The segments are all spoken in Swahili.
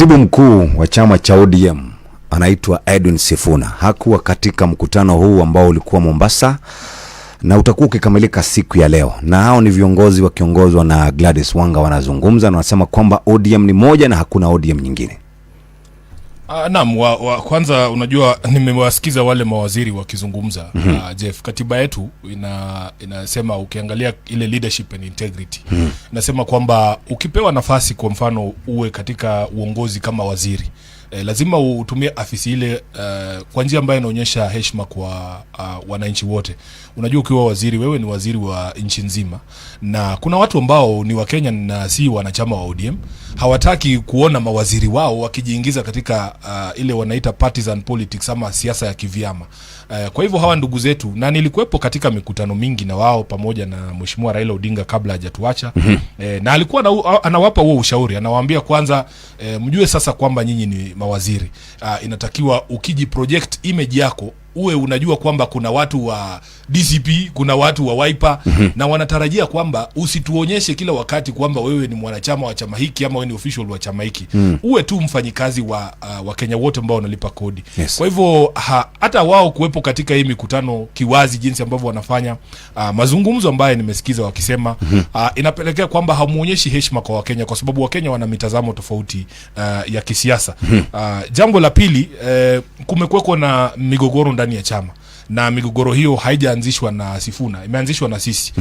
Katibu mkuu wa chama cha ODM anaitwa Edwin Sifuna hakuwa katika mkutano huu ambao ulikuwa Mombasa na utakuwa ukikamilika siku ya leo. Na hao ni viongozi wakiongozwa na Gladys Wanga wanazungumza na wanasema kwamba ODM ni moja na hakuna ODM nyingine. Naam, kwanza unajua nimewasikiza wale mawaziri wakizungumza. Jeff, katiba yetu inasema ukiangalia ile leadership and integrity. Nasema kwamba ukipewa nafasi kwa mfano uwe katika uongozi kama waziri, lazima utumie afisi ile kwa njia ambayo inaonyesha heshima kwa wananchi wote. Unajua ukiwa waziri, wewe ni waziri wa nchi nzima, na kuna watu ambao ni wa Kenya na si wanachama wa ODM, hawataki kuona mawaziri wao wakijiingiza katika ile wanaita partisan politics ama siasa ya kivyama. Kwa hivyo hawa ndugu zetu, na nilikuwepo katika mikutano mingi na wao pamoja na Mheshimiwa Raila Odinga kabla hajatuacha. Na alikuwa anawapa huo ushauri, anawaambia kwanza mjue sasa kwamba nyinyi ni mawaziri. Inatakiwa ukiji project image yako uwe unajua kwamba kuna watu wa DCP, kuna watu wa Wiper, na wanatarajia kwamba usituonyeshe kila wakati kwamba wewe ni mwanachama wa chama hiki ama wewe ni official wa chama hiki. Uwe tu mfanyikazi wa Kenya wote ambao wanalipa kodi. Yes. Kwa hivyo hata wao kuwepo katika hii mikutano kiwazi jinsi ambavyo wanafanya mazungumzo ambayo nimesikiza wakisema inapelekea kwamba hamuonyeshi heshima kwa Wakenya, kwa sababu Wakenya wana mitazamo tofauti ya kisiasa. Jambo la pili, kumekuwa na migogoro ndani ya chama, na migogoro hiyo haijaanzishwa na Sifuna, imeanzishwa na sisi.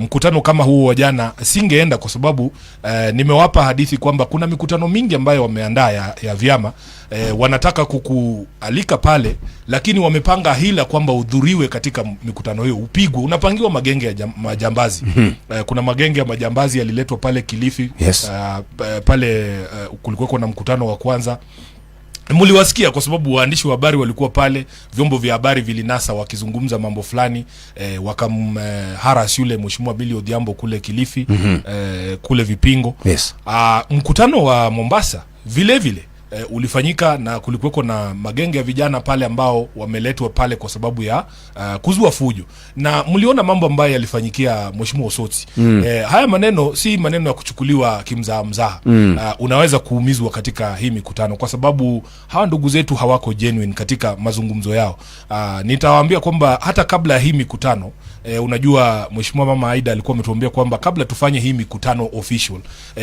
Mkutano kama huo wa jana singeenda kwa sababu nimewapa hadithi kwamba kuna mikutano mingi ambayo wameandaa ya vyama, wanataka kukualika pale, lakini wamepanga hila kwamba udhuriwe katika mikutano hiyo, upigwe, unapangiwa magenge ya majambazi. Kuna magenge ya majambazi yaliletwa pale Kilifi. Yes. Pale kulikuwa na mkutano wa kwanza. Muliwasikia kwa sababu waandishi wa habari walikuwa pale, vyombo vya habari vilinasa wakizungumza mambo fulani, wakamharas yule Mheshimiwa Billy Odhiambo kule Kilifi, kule Vipingo. Yes. Mkutano wa Mombasa vile vile ulifanyika, na kulikuwa na magenge ya vijana pale ambao wameletwa pale kwa sababu ya kuzua fujo, na mliona mambo ambayo yalifanyikia Mheshimiwa Osotsi. Haya maneno si maneno ya kuchukuliwa kimzaha. Unaweza kuumizwa katika hii mikutano kwa sababu hawa ndugu zetu hawako genuine katika mazungumzo yao. Nitawaambia kwamba hata kabla ya hii mikutano, unajua Mheshimiwa Mama Aida alikuwa ametuambia kwamba kabla tufanye hii mikutano official,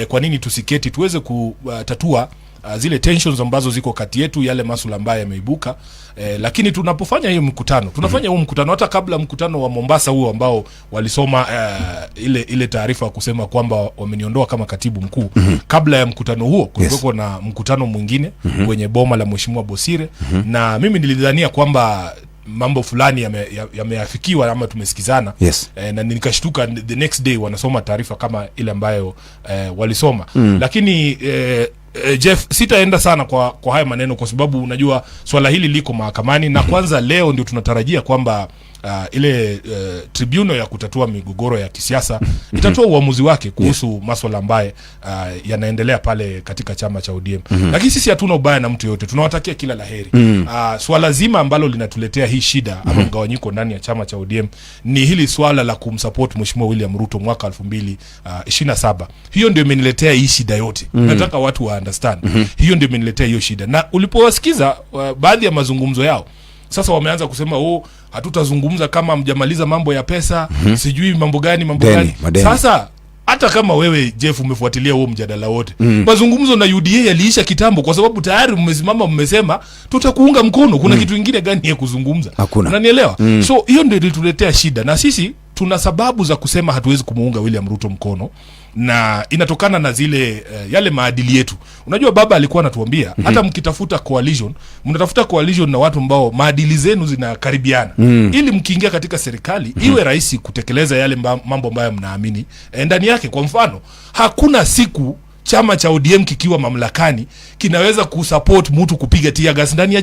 kwa nini tusiketi tuweze kutatua zile tensions ambazo ziko kati yetu, yale masuala ambayo yameibuka. Lakini tunapofanya hiyo mkutano, tunafanya huo mkutano hata kabla mkutano wa Mombasa huo ambao walisoma ile taarifa kusema kwamba wameniondoa kama katibu mkuu. Kabla ya mkutano huo kulikuwa na mkutano mwingine kwenye boma la Mheshimiwa Bosire, na mimi nilidhania kwamba mambo fulani yameafikiwa ama tumesikizana. Yes. Na nikashtuka the next day wanasoma taarifa kama ile ambayo walisoma. Lakini Jeff, sitaenda sana kwa haya maneno kwa sababu unajua swala hili liko mahakamani, na kwanza leo ndio tunatarajia kwamba ile tribunal ya kutatua migogoro ya kisiasa itatoa uamuzi wake kuhusu masuala ambaye yanaendelea pale katika chama cha ODM. Lakini sisi hatuna ubaya na mtu yote, tunawatakia kila laheri. Swala zima ambalo linatuletea hii shida ama mgawanyiko ndani ya chama cha ODM ni hili swala la kumsupport Mheshimiwa William Ruto mwaka 2027. Hiyo ndio imeniletea hii shida yote. Nataka watu wa understand. Hiyo ndio imeniletea hiyo shida. Na ulipowasikiza baadhi ya mazungumzo yao, sasa wameanza kusema hatutazungumza kama mjamaliza mambo ya pesa, sijui mambo gani. Sasa hata kama wewe Jeff umefuatilia huo mjadala wote, mazungumzo na UDA yaliisha kitambo kwa sababu tayari mmesimama mmesema tutakuunga mkono. Kuna kitu kingine gani ya kuzungumza? Unanielewa? So hiyo ndio ilituletea shida, na sisi tuna sababu za kusema hatuwezi kumuunga William Ruto mkono, na inatokana na zile yale maadili yetu. Unajua baba alikuwa anatuambia hata mkitafuta coalition, mnatafuta coalition na watu ambao maadili zenu zinakaribiana, ili mkiingia katika serikali iwe rahisi kutekeleza yale mambo ambayo mnaamini ndani yake. Kwa mfano, hakuna siku chama cha ODM kikiwa mamlakani kinaweza kusupport mtu kupiga tear gas ndani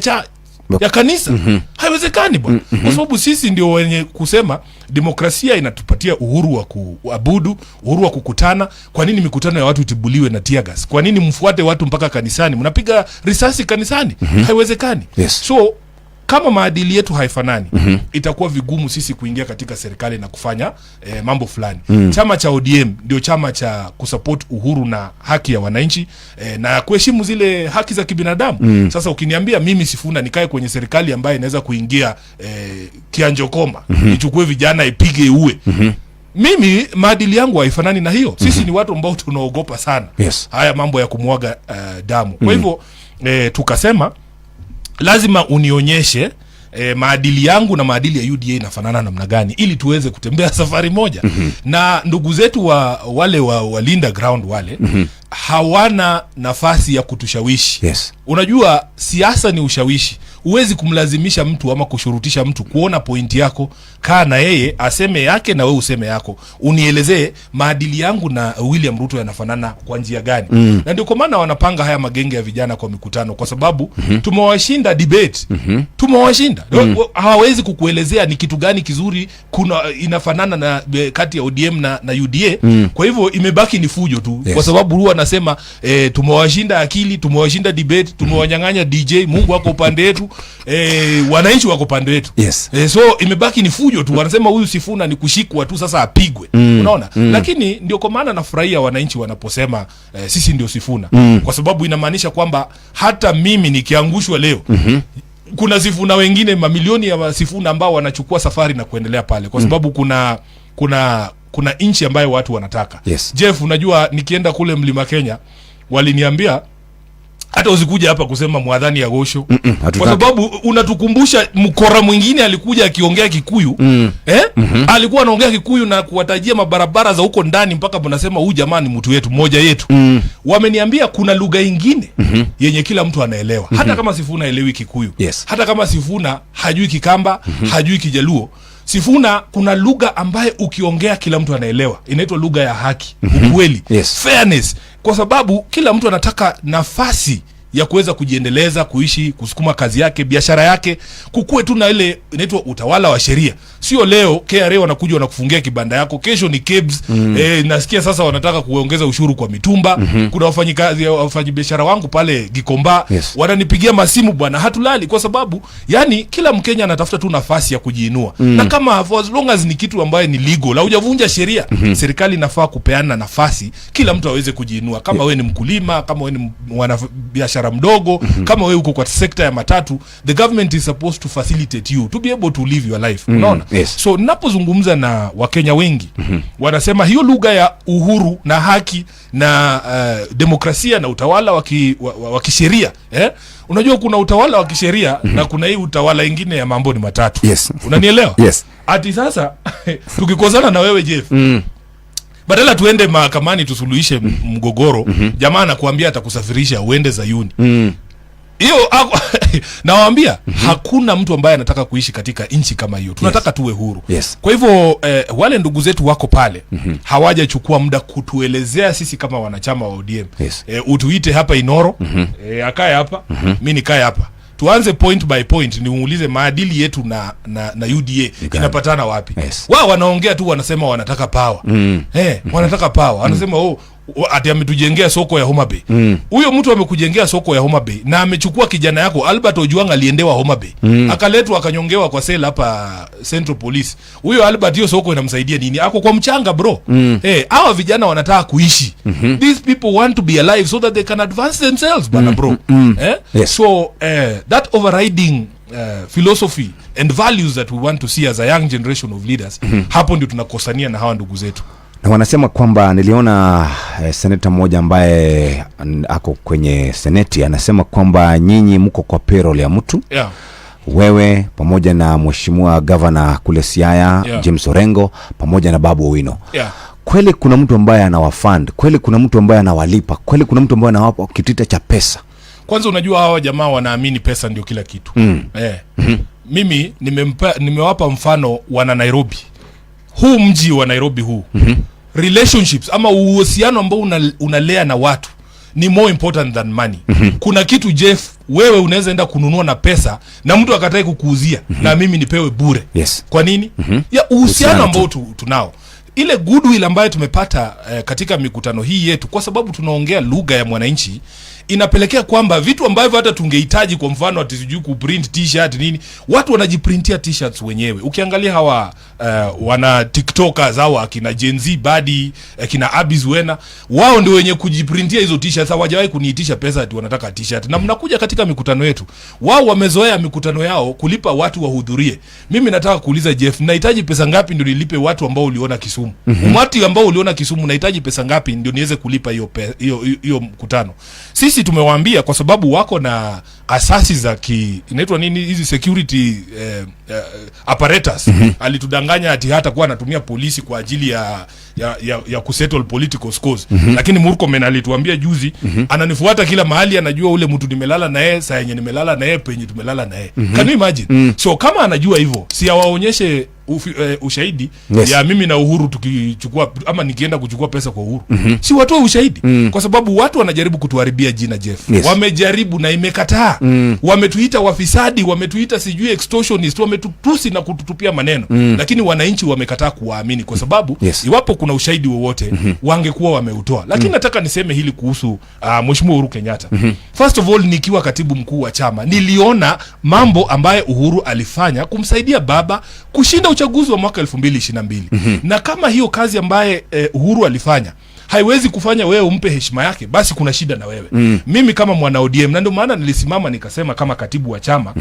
ya kanisa. Haiwezekani bwana. Kwa sababu sisi ndio wenye kusema demokrasia inatupatia uhuru wa kuabudu, uhuru wa kukutana. Kwa nini mikutano ya watu itibuliwe na tear gas? Kwa nini mfuate watu mpaka kanisani? Mnapiga risasi kanisani? Haiwezekani. Yes. So kama maadili yetu haifanani, itakuwa vigumu sisi kuingia katika serikali na kufanya mambo fulani. Chama cha ODM ndio chama cha kusupport uhuru na haki ya wananchi na kuheshimu zile haki za kibinadamu. Sasa ukiniambia mimi Sifuna nikae kwenye serikali ambayo inaweza kuingia kianjokoma, ichukue vijana ipige iue, mimi maadili yangu haifanani na hiyo. Sisi ni watu ambao tunaogopa sana haya mambo ya kumwaga damu. Kwa hivyo tukasema lazima unionyeshe maadili yangu na maadili ya UDA inafanana namna gani, ili tuweze kutembea safari moja. Na ndugu zetu wale walinda ground wale hawana nafasi ya kutushawishi. Unajua siasa ni ushawishi. Huwezi kumlazimisha mtu ama kushurutisha mtu kuona pointi yako. Kaa na yeye aseme yake na wewe useme yako, unielezee maadili yangu na William Ruto yanafanana kwa njia gani. Na ndio kwa maana wanapanga haya magenge ya vijana kwa mikutano, kwa sababu tumewashinda debate. Tumewashinda. Hawawezi kukuelezea ni kitu gani kizuri inafanana na kati ya ODM na UDA. Kwa hivyo imebaki ni fujo tu. Kwa sababu huwa anasema tumewashinda akili, tumewashinda debate, tumewanyang'anya DJ, Mungu wako upande wetu, wananchi wako upande wetu. So imebaki ni fujo tu. Wanasema huyu Sifuna ni kushikwa tu sasa apigwe. Unaona? Lakini ndio kwa maana nafurahia wananchi wanaposema sisi ndio Sifuna. Kwa sababu inamaanisha kwamba hata mimi nikiangushwa leo, kuna Sifuna wengine, mamilioni ya Sifuna ambao wanachukua safari na kuendelea pale, kwa sababu kuna inchi ambayo watu wanataka. Jeff, unajua nikienda kule Mlima Kenya waliniambia hata usikuja hapa kusema mwadhani ya Gosho, kwa sababu unatukumbusha mkora mwingine alikuja akiongea Kikuyu. Alikuwa anaongea Kikuyu na kuwatajia mabarabara za huko ndani, mpaka mnasema huyu jamani mtu wetu mmoja yetu. Wameniambia kuna lugha nyingine yenye kila mtu anaelewa, hata kama Sifuna elewi Kikuyu, hata kama Sifuna hajui Kikamba, hajui Kijaluo. Sifuna kuna lugha ambaye ukiongea kila mtu anaelewa, inaitwa lugha ya haki, ukweli, fairness, kwa sababu kila mtu anataka nafasi ya kuweza kujiendeleza, kuishi, kusukuma kazi yake, biashara yake, kukue tu na ile inaitwa utawala wa sheria. Sio leo KRA wanakuja wanakufungia kibanda yako, kesho ni KEBS. Nasikia sasa wanataka kuongeza ushuru kwa mitumba. Kuna wafanyabiashara wangu pale Gikomba wananipigia masimu, bwana hatulali, kwa sababu yani kila Mkenya anatafuta tu nafasi ya kujiinua. Na kama for as long as ni kitu ambaye ni legal, haujavunja sheria, serikali inafaa kupeana nafasi kila mtu aweze kujiinua. Kama wewe ni mkulima, kama wewe ni mwanabiashara mdogo, kama wewe uko kwa sekta ya matatu, the government is supposed to facilitate you to be able to live your life. Unaona? So ninapozungumza na Wakenya wengi wanasema hiyo lugha ya uhuru na haki na demokrasia na utawala wa kisheria. Unajua kuna utawala wa kisheria na kuna hii utawala ingine ya mambo ni matatu. Unanielewa? Ati sasa tukikozana na wewe Jeff, badala tuende mahakamani tusuluhishe mgogoro, jamaa anakuambia atakusafirisha uende Zayuni. Hiyo nawaambia hakuna mtu ambaye anataka kuishi katika nchi kama hiyo. Tunataka tuwe huru. Kwa hivyo wale ndugu zetu wako pale hawajachukua muda kutuelezea sisi kama wanachama wa ODM. Utuite hapa Inoro, akae hapa, mimi nikae hapa. Tuanze point by point, niulize maadili yetu na UDA inapatana wapi? Wao wanaongea tu, wanasema wanataka power. Wanataka power. Wanasema ati ametujengea soko ya Homa Bay. Huyo mtu amekujengea soko ya Homa Bay na amechukua kijana yako Albert Ojwang aliendewa Homa Bay. Akaletwa akanyongewa kwa sela hapa Central Police. Huyo Albert, hiyo soko inamsaidia nini? Ako kwa mchanga bro. Hawa vijana wanataka kuishi. These people want to be alive so that they can advance themselves, bana bro. So that overriding philosophy and values that we want to see as a young generation of leaders, hapo ndio tunakosania na hawa ndugu zetu. Na wanasema kwamba niliona seneta mmoja ambaye ako kwenye seneti anasema kwamba nyinyi mko kwa payroll ya mtu. Wewe pamoja na mheshimiwa governor kule Siaya, James Orengo, pamoja na Babu Owino. Kweli kuna mtu ambaye anawafund? Kweli kuna mtu ambaye anawalipa? Kweli kuna mtu ambaye anawapa kitita cha pesa? Kwanza unajua hawa jamaa wanaamini pesa ndio kila kitu. Mimi nimewapa mfano wana Nairobi. Huu mji wa Nairobi huu, relationships ama uhusiano ambao unalea na watu ni more important than money. Kuna kitu Jeff, wewe unaweza enda kununua na pesa na mtu akatai kukuuzia na mimi nipewe bure. Kwa nini? Ya uhusiano ambao tunao. Ile goodwill ambayo tumepata katika mikutano hii yetu, kwa sababu tunaongea lugha ya mwananchi, inapelekea kwamba vitu ambavyo hata tungehitaji, kwa mfano ati sijui kuprint t-shirt nini, watu wanajiprintia t-shirts wenyewe. Ukiangalia hawa wana tiktokers hawa akina Gen Z Badi, akina Abis Wena, wao ndio wenye kujiprintia hizo t-shirts. Hawajawahi kuniitisha pesa ati wanataka t-shirt, na mnakuja katika mikutano yetu. Wao wamezoea mikutano yao kulipa watu wahudhurie. Mimi nataka kuuliza Jeff, nahitaji pesa ngapi ndio nilipe watu ambao uliona Kisumu? Umati ambao uliona Kisumu, nahitaji pesa ngapi ndio niweze kulipa hiyo mkutano? Sisi tumewaambia kwa sababu wako na asasi za inaitwa nini hizi security apparatus. Alitudanganya ati hata kuwa anatumia polisi kwa ajili ya kusettle political scores. Lakini Murkomen alituambia juzi, ananifuata kila mahali, anajua ule mtu nimelala na yeye, saa yenye nimelala na yeye, penye tumelala na yeye. Can you imagine? So kama anajua hivyo, si awaonyeshe ushahidi ya mimi na Uhuru tukichukua ama nikienda kuchukua pesa kwa Uhuru. Si watoe ushahidi, kwa sababu watu wanajaribu kutuharibia jina Jeff. Wamejaribu na imekataa. Wametuita wafisadi, wametuita sijui extortionist, wametutusi na kututupia maneno. Lakini wananchi wamekataa kuwaamini kwa sababu iwapo kuna ushahidi wowote wangekuwa wameutoa. Lakini nataka niseme hili kuhusu Mheshimiwa Uhuru Kenyatta. First of all, nikiwa katibu mkuu wa chama, niliona mambo ambaye Uhuru alifanya kumsaidia baba kushinda uchaguzi wa mwaka 2022. Na kama hiyo kazi ambaye Uhuru alifanya haiwezi kufanya wewe umpe heshima yake, basi kuna shida na wewe. Mimi kama mwana ODM, na ndio maana nilisimama nikasema kama katibu wa chama,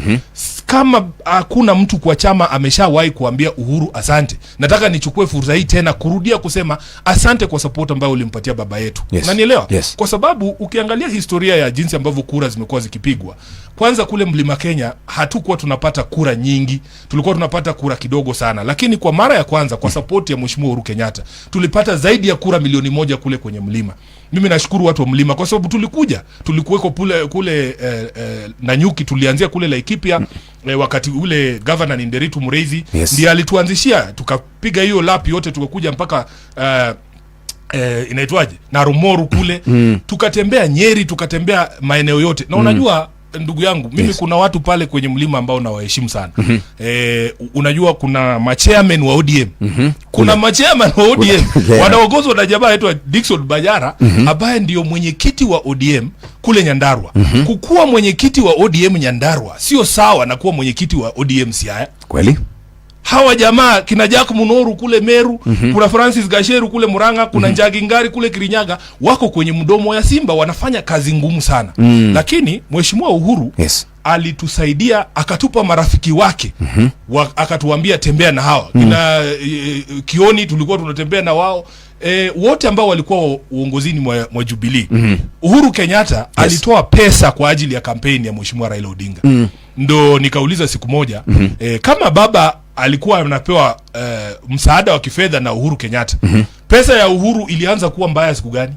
kama hakuna mtu kwa chama ameshawahi kuambia Uhuru asante, nataka nichukue fursa hii tena kurudia kusema asante kwa support ambayo ulimpatia baba yetu. Unanielewa? Kwa sababu ukiangalia historia ya jinsi ambavyo kura zimekuwa zikipigwa, kwanza kule Mlima Kenya hatukuwa tunapata kura nyingi, tulikuwa tunapata kura kidogo sana. Lakini kwa mara ya kwanza kwa support ya Mheshimiwa Uhuru Kenyatta tulipata zaidi ya kura milioni 1 kule kwenye mlima. Mimi nashukuru watu wa mlima kwa sababu tulikuweko kule Nanyuki, tulianzia kule Laikipia wakati ule governor ni Nderitu Mureithi ndiye alituanzishia, tukapiga hiyo lap yote tukakuja mpaka inaitwaje na Rumoru kule tukatembea Nyeri, tukatembea maeneo yote. Na unajua ndugu yangu mimi kuna watu pale kwenye mlima ambao nawaheshimu sana. Unajua kuna machairman wa ODM. Kuna machairman wa ODM wanaongozwa na jamaa anaitwa Dickson Bajara ambaye ndio mwenyekiti wa ODM kule Nyandarua. Kukuwa mwenyekiti wa ODM Nyandarua sio sawa na kuwa mwenyekiti wa ODM Siaya. Kweli? Hawa jamaa kina Jack Munoru kule Meru, kuna Francis Gasheru kule Muranga, kuna Njagi Ngari kule Kirinyaga, wako kwenye mdomo ya simba, wanafanya kazi ngumu sana. Lakini Mheshimiwa Uhuru alitusaidia, akatupa marafiki wake, akatuambia tembea na hawa. Kina Kioni tulikuwa tunatembea na wao. Wote ambao walikuwa uongozini mwa Jubilee. Uhuru Kenyatta alitoa pesa kwa ajili ya kampeni ya Mheshimiwa Raila Odinga. Ndo nikauliza siku moja, kama baba alikuwa anapewa msaada wa kifedha na Uhuru Kenyatta, pesa ya Uhuru ilianza kuwa mbaya siku gani?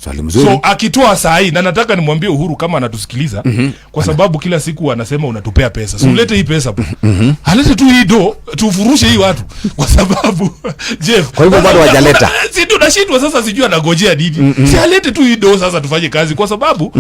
Swali mzuri. So akitoa saa hii, na nataka nimwambie Uhuru kama anatusikiliza, kwa sababu kila siku anasema unatupea pesa, so ulete hii pesa. Alete tu hii do, tufurushe hii watu, kwa sababu Jeff, kwa hivyo bado hajaleta. Si tunashindwa sasa, sijui anagojea nini. Si alete tu hii do sasa tufanye kazi, kwa sababu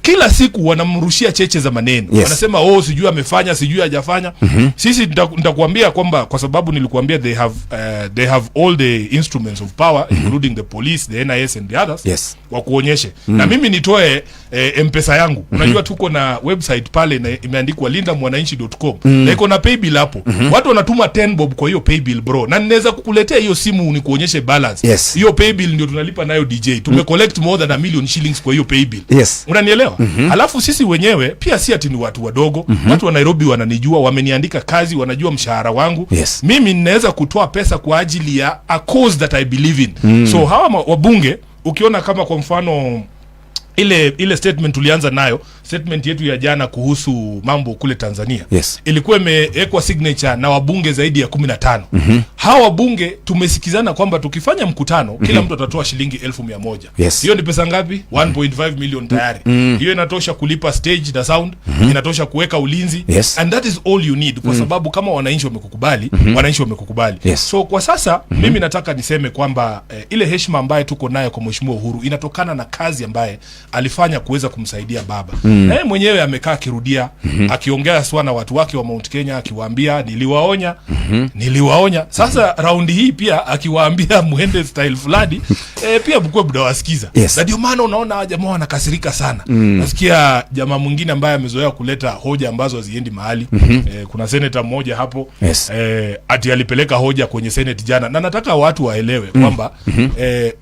kila siku wanamrushia cheche za maneno. Wanasema sijui amefanya, sijui hajafanya. Sisi nitakuambia kwamba kwa sababu nilikuambia they have all the instruments of power, including the police, the NIS and the others. Wa kuonyeshe. Na mimi nitoe M-Pesa yangu. Unajua tuko na website pale na imeandikwa lindamwananchi.com. Na iko na paybill hapo. Watu wanatuma 10 bob kwa hiyo paybill bro. Na ninaweza kukuletea hiyo simu nikuonyeshe balance. Hiyo paybill ndio tunalipa nayo DJ. Tumecollect more than $1 million kwa hiyo paybill. Unanielewa? Alafu sisi wenyewe pia si ati ni watu wadogo. Watu wa Nairobi wananijua, wameniandika kazi, wanajua mshahara wangu. Mimi ninaweza kutoa pesa kwa ajili ya a cause that I believe in. So hawa wabunge ukiona kama kwa mfano ile statement tulianza nayo, statement yetu ya jana kuhusu mambo kule Tanzania, ilikuwa imewekwa signature na wabunge zaidi ya 15. Hawa wabunge tumesikizana kwamba tukifanya mkutano kila mtu atatoa shilingi 1,100. Hiyo ni pesa ngapi? 1.5 million tayari. Hiyo inatosha kulipa stage na sound, inatosha kuweka ulinzi, and that is all you need, kwa sababu kama wananchi wamekukubali, wananchi wamekukubali. So kwa sasa mimi nataka niseme kwamba ile heshima ambayo tuko nayo kwa Mheshimiwa Uhuru inatokana na kazi ambaye alifanya kuweza kumsaidia baba. Mwenyewe amekaa akirudia, akiongea swa na watu wake wa Mount Kenya, akiwaambia niliwaonya. Sasa raundi hii pia akiwaambia muende style fulani, pia mkwe mnawasikiza. Yes. Na ndio maana unaona jamaa wanakasirika sana. Nasikia jamaa mwingine ambaye amezoea kuleta hoja ambazo haziendi mahali. Kuna senator mmoja hapo, yes, ati alipeleka hoja kwenye Senate jana, na nataka watu waelewe kwamba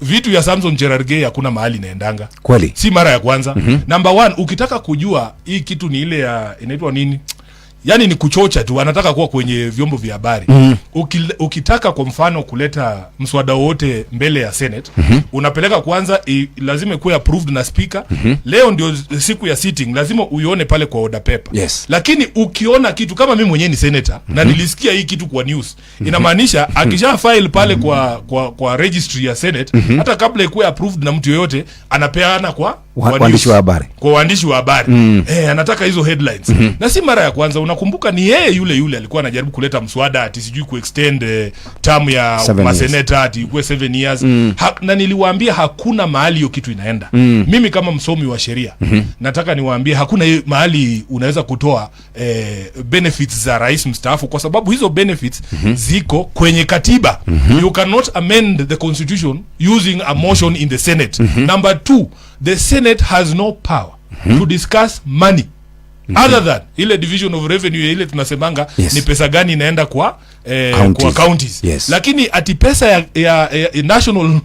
vitu ya Samson Cherargei hakuna mahali inaendanga. Kweli. Si mara ya kwanza. Number one, ukitaka kujua hii kitu ni ile ya inaitwa nini? Yani ni kuchocha tu, anataka kuwa kwenye vyombo vya habari. Ukitaka kwa mfano kuleta mswada wote mbele ya Senate, unapeleka kwanza, lazima kuwe approved na speaker. Leo ndio siku ya sitting, lazima uione pale kwa order paper. Yes. Lakini ukiona kitu kama mimi mwenyewe ni senator na nilisikia hii kitu kwa news, inamaanisha akisha file pale kwa registry ya Senate, hata kabla ikuwe approved na mtu yoyote, anapeana kwa waandishi wa habari. Kwa waandishi wa habari. Anataka hizo headlines. Na si mara ya kwanza, unakumbuka ni yeye yule alikuwa anajaribu kuleta mswada ati sijui kuextend term ya maseneta ati ikuwe 7 years. Na niliwaambia hakuna mahali hiyo kitu inaenda. Mimi kama msomi wa sheria, nataka niwaambie hakuna mahali unaweza kutoa benefits za rais mstaafu, kwa sababu hizo benefits ziko kwenye katiba. You cannot amend the constitution using a motion in the Senate. Number 2, the Senate has no power to discuss money other than ile division of revenue ile tunasemanga, yes, ni pesa gani inaenda kwa counties. Kwa counties. Yes. Lakini ati pesa ya national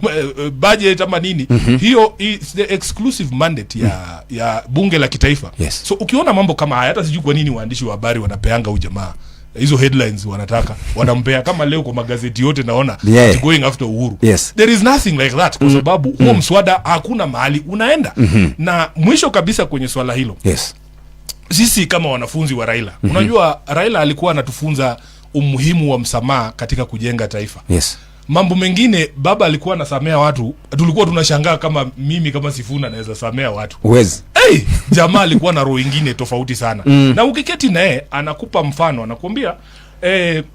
budget ama nini, hiyo is the exclusive mandate ya bunge la kitaifa. Yes. So ukiona mambo kama haya, hata sijui kwa nini waandishi wa habari wanapeanga ujamaa hizo headlines, wanampea kama leo kwa magazeti yote naona going after Uhuru. Yes. There is nothing like that, kwa sababu huo mswada hakuna mahali unaenda. Na mwisho kabisa kwenye swala hilo, yes, sisi kama wanafunzi wa Raila, unajua Raila alikuwa anatufunza umuhimu wa msamaha katika kujenga taifa. Yes. Mambo mengine baba alikuwa anasamea watu, tulikuwa tunashangaa kama mimi kama Sifuna naweza samea watu. Uwezi. Jamaa alikuwa na roho nyingine tofauti sana. Na ukiketi naye anakupa mfano, anakuambia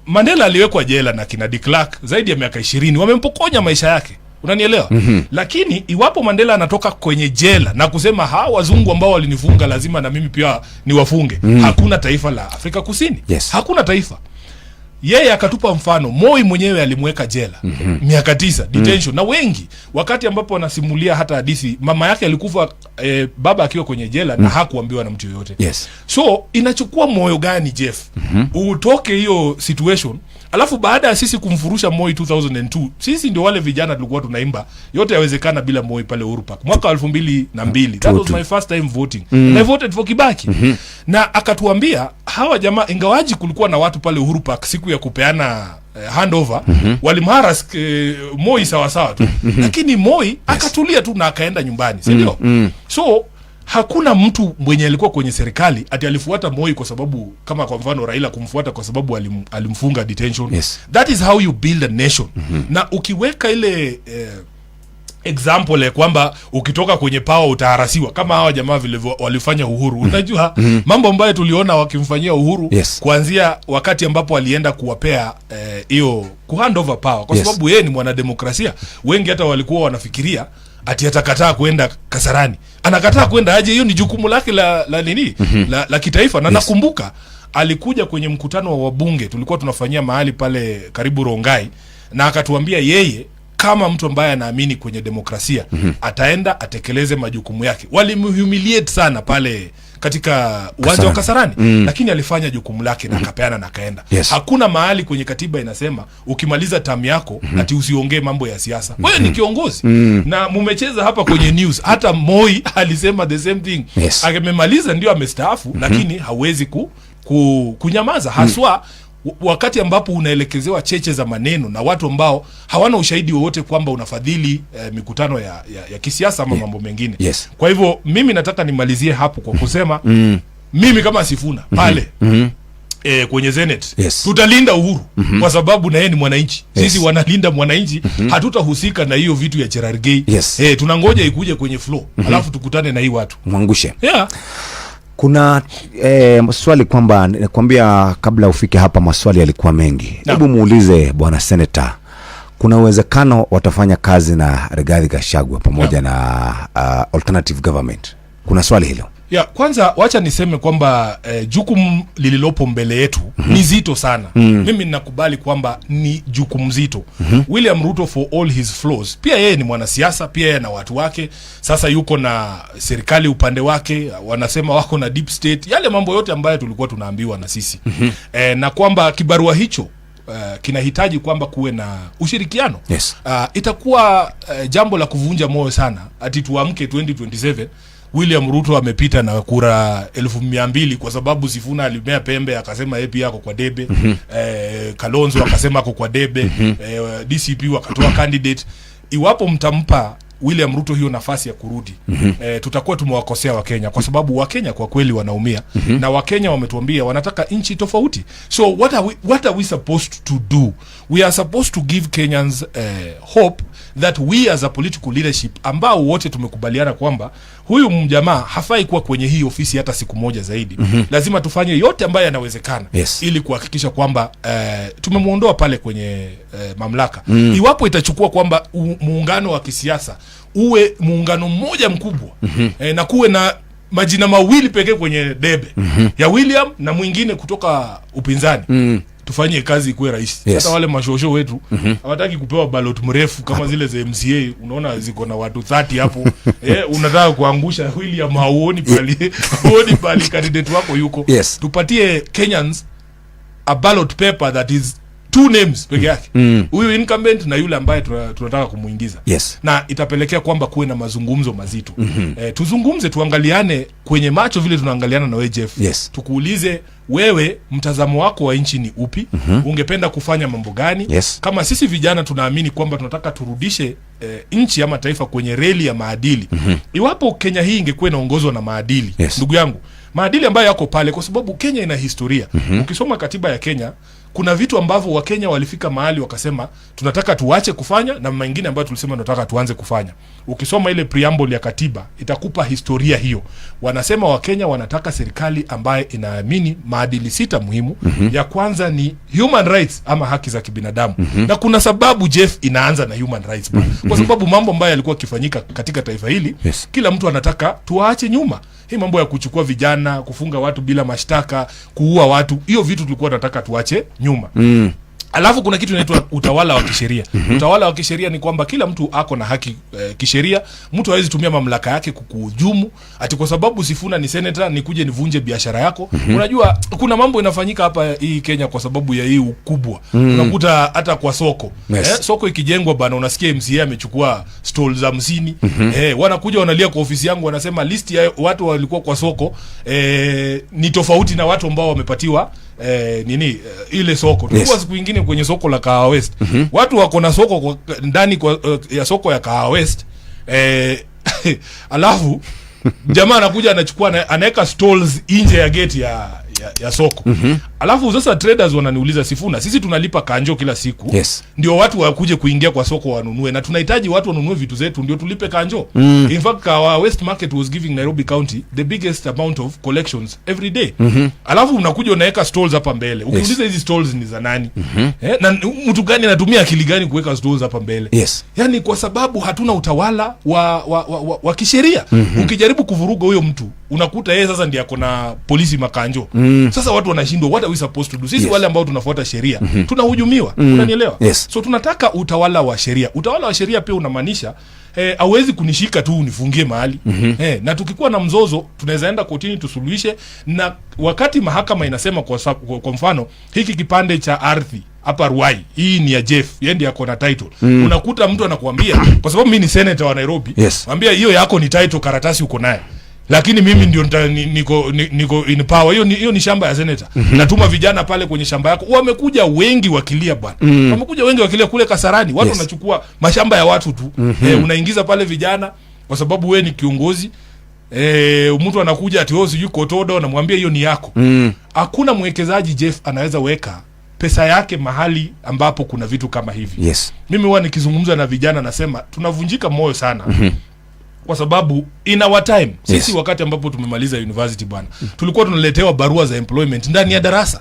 Mandela aliwekwa jela na kina de Klerk zaidi ya miaka 20, wamempokonya maisha yake. Unanielewa? Lakini iwapo Mandela anatoka kwenye jela na kusema hawa wazungu ambao walinifunga lazima na mimi pia niwafunge, hakuna taifa la Afrika Kusini. Yes. Hakuna taifa. Yeye akatupa mfano, Moi mwenyewe alimweka jela miaka 9 detention. Na wengi wakati ambapo wanasimulia hata hadithi, mama yake alikufa baba akiwa kwenye jela na hakuambiwa na mtu yoyote. Yes. So inachukua moyo gani Jeff utoke hiyo situation, alafu baada ya sisi kumfurusha Moi 2002, sisi ndio wale vijana tulikuwa tunaimba yote yawezekana bila Moi pale Uhuru Park mwaka 2002. That was my first time voting. And I voted for Kibaki. Na akatuambia hawa jamaa, ingawaji kulikuwa na watu pale Uhuru Park siku ya kupeana handover, walimharas Moi sawa tu. Lakini Moi akatulia tu na akaenda nyumbani, si ndio? So hakuna mtu mwenye alikuwa kwenye serikali ati alifuata Moi kwa sababu, kama kwa mfano Raila kumfuata kwa sababu alimfunga detention. Yes. That is how you build a nation. Na ukiweka ile example kwamba ukitoka kwenye power utaharasiwa kama hawa jamaa vile walifanya Uhuru. Unajua mambo ambayo tuliona wakimfanyia Uhuru, yes, kuanzia wakati ambapo alienda kuwapea hiyo kuhand over power, kwa sababu yeye ni mwanademokrasia. Wengi hata walikuwa wanafikiria ati atakataa kwenda Kasarani. Anakataa kwenda aje? Hiyo ni jukumu lake la nini? La kitaifa. Na nakumbuka alikuja kwenye mkutano wa wabunge tulikuwa tunafanyia mahali pale karibu Rongai, na akatuambia yeye kama mtu ambaye anaamini kwenye demokrasia ataenda atekeleze majukumu yake. Walimhumiliate sana pale katika uwanja wa Kasarani, lakini alifanya jukumu lake na akapeana na akaenda. Yes. Hakuna mahali kwenye katiba inasema ukimaliza term yako ati usiongee mambo ya siasa. Wewe ni kiongozi. Na mumecheza hapa kwenye news, hata Moi alisema the same thing. Yes. Amemaliza ndio amestaafu, lakini hawezi kunyamaza haswa wakati ambapo unaelekezewa cheche za maneno na watu ambao hawana ushahidi wowote kwamba unafadhili mikutano ya kisiasa ama mambo mengine. Yes. Kwa hivyo mimi nataka nimalizie hapo kwa kusema mimi kama Sifuna pale kwenye Senate, yes, tutalinda Uhuru kwa sababu na yeye ni mwananchi. Sisi wanalinda mwananchi, hatutahusika na hiyo vitu ya Cherargei. Yes. Tunangoja ikuje kwenye flow, alafu tukutane na hii watu mwangushe. Yeah. Kuna maswali kwamba nakwambia kabla ufike hapa maswali yalikuwa mengi. Hebu muulize bwana senator kuna uwezekano watafanya kazi na Rigathi Gachagua pamoja na alternative government. Kuna swali hilo. Kwanza wacha niseme kwamba jukumu lililopo mbele yetu ni zito sana. Mimi ninakubali kwamba ni jukumu zito. William Ruto, for all his flaws, pia yeye ni mwanasiasa, pia yeye na watu wake. Sasa yuko na serikali upande wake, wanasema wako na deep state, yale mambo yote ambayo tulikuwa tunaambiwa na sisi. Na kwamba kibarua hicho kinahitaji kwamba kuwe na ushirikiano. Yes. Itakuwa jambo la kuvunja moyo sana ati tuamke 2027 William Ruto amepita na kura 200,000 kwa sababu Sifuna alimea pembe akasema yeye pia ako kwa debe. Kalonzo akasema ako kwa debe. DCP wakatoa candidate. Iwapo mtampa William Ruto hiyo nafasi ya kurudi, tutakuwa tumewakosea Wakenya, kwa sababu Wakenya kwa kweli wanaumia. Na Wakenya wametuambia wanataka nchi tofauti. So what are we supposed to do? We are supposed to give Kenyans hope that we as a political leadership, ambao wote tumekubaliana kwamba huyu mjamaa hafai kuwa kwenye hii ofisi hata siku moja zaidi. Lazima tufanye yote ambayo yanawezekana, ili kuhakikisha kwamba tumemuondoa pale kwenye mamlaka. Iwapo itachukua kwamba muungano wa kisiasa uwe muungano mmoja mkubwa, na kuwe na majina mawili pekee kwenye debe, ya William na mwingine kutoka upinzani, tufanye kazi ikuwe rahisi. Hata wale mashosho wetu hawataki kupewa ballot mrefu kama zile za MCA, unaona ziko na watu 30 hapo. Unataka kuangusha William, hauoni pali candidate wako yuko. Tupatie Kenyans a ballot paper that is 2 names peke yake, huyu incumbent na yule ambaye tunataka kumuingiza. Na itapelekea kwamba kuwe na mazungumzo mazito. Tuzungumze, tuangaliane kwenye macho vile tunaangaliana na wewe Jeff. Tukuulize wewe, mtazamo wako wa nchi ni upi? Ungependa kufanya mambo gani? Kama sisi vijana tunaamini kwamba tunataka turudishe nchi ama taifa kwenye reli ya maadili. Iwapo Kenya hii ingekuwa inaongozwa na maadili, ndugu yangu, maadili ambayo yako pale, kwa sababu Kenya ina historia. Ukisoma katiba ya Kenya, kuna vitu ambavyo Wakenya walifika mahali wakasema tunataka tuache kufanya, na mengine ambayo tulisema tunataka tuanze kufanya. Ukisoma ile preamble ya katiba itakupa historia hiyo. Wanasema Wakenya wanataka serikali ambaye inaamini maadili 6 muhimu. Ya kwanza ni human rights ama haki za kibinadamu. Na kuna sababu Jeff inaanza na human rights, kwa sababu mambo ambayo yalikuwa yakifanyika katika taifa hili, kila mtu anataka tuache nyuma. Hii mambo ya kuchukua vijana, kufunga watu bila mashtaka, kuua watu, hiyo vitu tulikuwa tunataka tuache nyuma. Alafu kuna kitu inaitwa utawala wa kisheria. Utawala wa kisheria ni kwamba kila mtu ako na haki kisheria. Mtu hawezi tumia mamlaka yake kukuhujumu ati kwa sababu Sifuna ni senator nikuje nivunje biashara yako. Unajua kuna mambo inafanyika hapa hii Kenya kwa sababu ya hii ukubwa. Unakuta hata kwa soko. Soko ikijengwa bana, unasikia MCA amechukua stalls 50. Wanakuja wanalia kwa ofisi yangu, wanasema list ya watu walikuwa kwa soko ni tofauti na watu ambao wamepatiwa ile soko. Tulikuwa siku nyingine kwenye soko la Kahawa West. Watu wako na soko ndani ya soko ya Kahawa West. Alafu jamaa anakuja anachukua, anaweka stalls nje ya gate ya soko. Alafu sasa traders wananiuliza, Sifuna, sisi tunalipa kanjo kila siku. Ndio watu wakuje kuingia kwa soko wanunue, na tunahitaji watu wanunue vitu zetu ndio tulipe kanjo. In fact, our West Market was giving Nairobi County the biggest amount of collections every day. Alafu unakuja unaweka stalls hapa mbele. Ukiuliza hizi stalls ni za nani? Na mtu gani anatumia akili gani kuweka stalls hapa mbele? Yani kwa sababu hatuna utawala wa kisheria. Ukijaribu kuvuruga huyo mtu, unakuta yeye sasa ndiye akona polisi makanjo. Sasa watu wanashindwa, what are we supposed to do? Sisi wale ambao tunafuata sheria tunahujumiwa. Unanielewa? So tunataka utawala wa sheria. Utawala wa sheria pia unamaanisha hauwezi kunishika tu unifungie mahali. Na tukikuwa na mzozo tunaweza enda kotini tusuluhishe, na wakati mahakama inasema kwa mfano hiki kipande cha ardhi hapa Ruai, hii ni ya Jeff, yeye ndiye ako na title. Unakuta mtu anakuambia kwa sababu mimi ni senator wa Nairobi, mwambia hiyo yako ni title, karatasi uko naye. Lakini mimi ndio niko in power. Hiyo ni shamba ya senator. Natuma vijana pale kwenye shamba yako. Wamekuja wengi wakilia bwana. Wamekuja wengi wakilia kule Kasarani. Watu wanachukua mashamba ya watu tu. Unaingiza pale vijana kwa sababu wewe ni kiongozi. Mtu anakuja ati wewe sijui Kotodo, na mwambie hiyo ni yako. Hakuna mwekezaji Jeff anaweza weka pesa yake mahali ambapo kuna vitu kama hivi. Mimi huwa nikizungumza na vijana nasema tunavunjika moyo sana. Kwa sababu in our time, sisi wakati ambapo tumemaliza university bwana, tulikuwa tunaletewa barua za employment ndani ya darasa.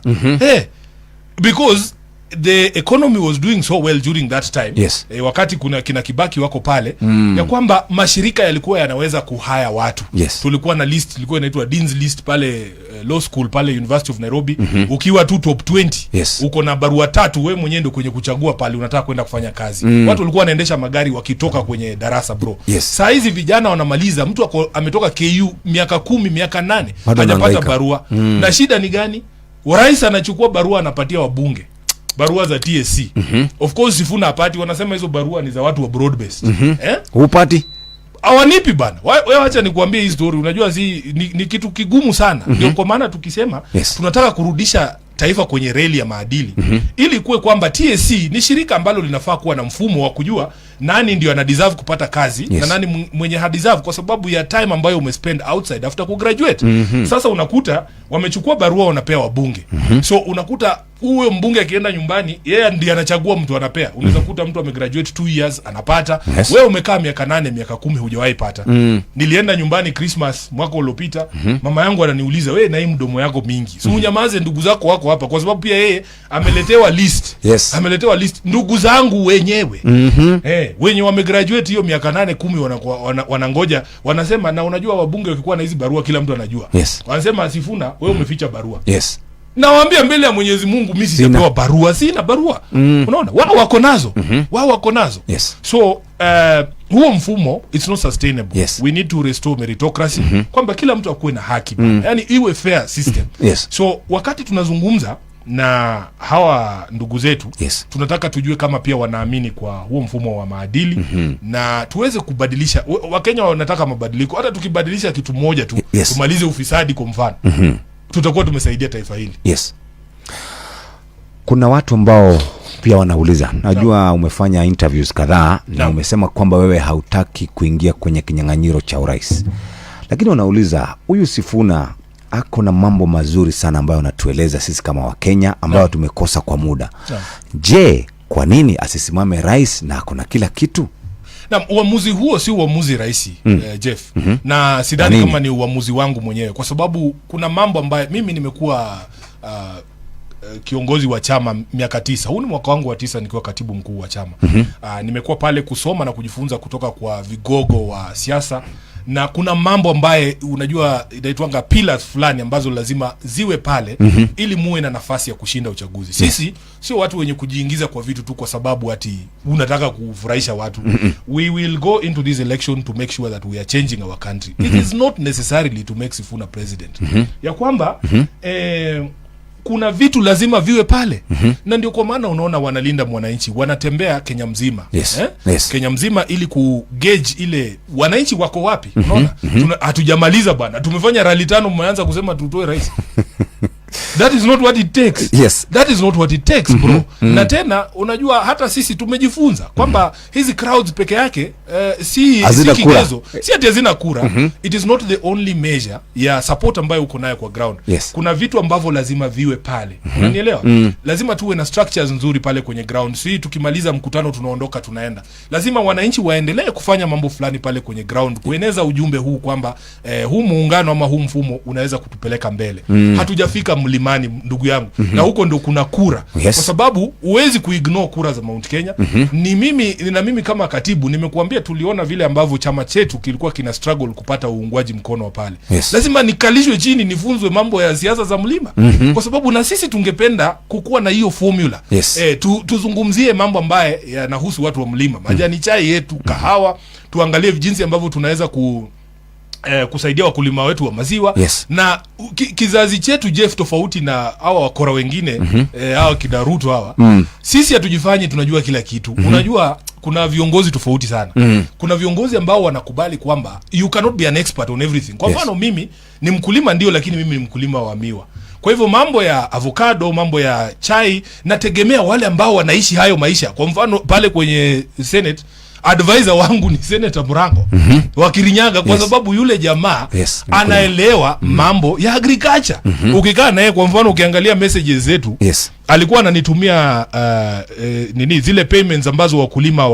Because the economy was doing so well during that time. Yes. Wakati kuna kina Kibaki wako pale, ya kwamba mashirika yalikuwa yanaweza kuhaya watu. Yes. Tulikuwa na list, ilikuwa inaitwa Dean's List pale law school pale University of Nairobi. Ukiwa tu top 20, Yes. uko na barua 3, wewe mwenyewe ndio kwenye kuchagua pale unataka kwenda kufanya kazi. Watu walikuwa wanaendesha magari wakitoka kwenye darasa bro. Yes. Saa hizi vijana wanamaliza, mtu ametoka KU miaka 10, miaka 8 hajapata barua. Na shida ni gani? Rais anachukua barua anapatia wabunge. Barua za TSC. Of course Sifuna hapati, wanasema hizo barua ni za watu wa broad based. Upati? Hawanipi bana. Wewe acha nikuambie hii story. Unajua ni kitu kigumu sana. Ndio kwa maana tukisema tunataka kurudisha taifa kwenye reli ya maadili, ili kuwe kwamba TSC ni shirika ambalo linafaa kuwa na mfumo wa kujua nani ndio ana deserve kupata kazi na nani mwenye ha deserve kwa sababu ya time ambayo umespend outside after kugraduate. Sasa unakuta wamechukua barua wanapea wabunge. So unakuta huyo mbunge akienda nyumbani, yeye ndiye anachagua mtu anapea. Unaweza kuta mtu amegraduate 2 years anapata. Wewe umekaa miaka 8, miaka 10 hujawahi pata. Nilienda nyumbani Christmas mwaka uliopita, mama yangu ananiuliza, wewe na hii mdomo yako mingi, so unyamaze, ndugu zako wako hapa, kwa sababu pia yeye ameletewa list. Ameletewa list ndugu zangu wenyewe. Wenye wamegraduate hiyo miaka 8 10 wanangoja, wanasema, na unajua wabunge wakikuwa na hizi barua kila mtu anajua. Wanasema Sifuna, wewe umeficha barua. Nawaambia mbele ya Mwenyezi Mungu mimi sijapewa barua, sina barua. Unaona? Wao wako nazo. Wao wako nazo. So huo mfumo it's not sustainable. We need to restore meritocracy, kwamba kila mtu akuwe na haki. Yaani iwe fair system. So wakati tunazungumza na hawa ndugu zetu, tunataka tujue kama pia wanaamini kwa huo mfumo wa maadili, na tuweze kubadilisha. Wakenya wanataka mabadiliko. Hata tukibadilisha kitu moja tu, tumalize ufisadi kwa mfano, tutakuwa tumesaidia taifa hili. Kuna watu ambao pia wanauliza, najua umefanya interviews kadhaa na umesema kwamba wewe hautaki kuingia kwenye kinyang'anyiro cha urais, lakini wanauliza, huyu Sifuna ako na mambo mazuri sana ambayo anatueleza sisi kama Wakenya ambayo tumekosa kwa muda. Je, kwa nini asisimame rais na ako na kila kitu? Na uamuzi huo si uamuzi rahisi, Jeff. Na sidhani kama ni uamuzi wangu mwenyewe, kwa sababu kuna mambo ambayo mimi nimekuwa kiongozi wa chama miaka 9. Huu ni mwaka wangu wa 9 nikiwa katibu mkuu wa chama. Nimekuwa pale kusoma na kujifunza kutoka kwa vigogo wa siasa, na kuna mambo ambaye unajua inaitwanga pillars fulani ambazo lazima ziwe pale ili muwe na nafasi ya kushinda uchaguzi. Sisi sio watu wenye kujiingiza kwa vitu tu kwa sababu ati unataka kufurahisha watu. We will go into this election to make sure that we are changing our country. It is not necessarily to make Sifuna president. Ya kwamba kuna vitu lazima viwe pale. Na ndio kwa maana unaona wanalinda mwananchi wanatembea Kenya mzima. Kenya mzima ili kugauge ile wananchi wako wapi. Unaona? Hatujamaliza bwana. Tumefanya rally 5 mmeanza kusema tutoe rais. That is not what it takes. That is not what it takes, bro. Na tena unajua hata sisi tumejifunza kwamba hizi crowds peke yake si kigezo, si ati hazina kura. It is not the only measure ya support ambayo uko nayo kwa ground. Kuna vitu ambavyo lazima viwe pale. Unanielewa? Lazima tuwe na structures nzuri pale kwenye ground. Si tukimaliza mkutano tunaondoka tunaenda. Lazima wananchi waendelee kufanya mambo fulani pale kwenye ground, kueneza ujumbe huu kwamba huu muungano ama huu mfumo unaweza kutupeleka mbele. Hatujafika mlimani ndugu yangu. Na huko ndo kuna kura. Kwa sababu huwezi kuignore kura za Mount Kenya. Ni mimi kama katibu nimekuambia tuliona vile ambavyo chama chetu kilikuwa kina struggle kupata uungwaji mkono pale. Lazima nikalishwe chini nifunzwe mambo ya siasa za mlima. Kwa sababu na sisi tungependa kukuwa na hiyo formula. Tuzungumzie mambo ambaye yanahusu watu wa mlima. Majani chai yetu, kahawa, tuangalie jinsi ambavyo tunaweza kusaidia wakulima wetu wa maziwa. Na kizazi chetu Jeff, tofauti na hawa wakora wengine, hawa kidaruto hawa, sisi hatujifanyi tunajua kila kitu. Unajua kuna viongozi tofauti sana. Kuna viongozi ambao wanakubali kwamba you cannot be an expert on everything. Kwa mfano mimi ni mkulima ndio, lakini mimi ni mkulima wa miwa. Kwa hivyo mambo ya avocado, mambo ya chai, nategemea wale ambao wanaishi hayo maisha. Kwa mfano pale kwenye Senate advisor wangu ni Senator Murango wa Kirinyaga, kwa sababu yule jamaa anaelewa mambo ya agriculture. Ukikaa naye, kwa mfano ukiangalia messages zetu, alikuwa ananitumia zile payments ambazo wakulima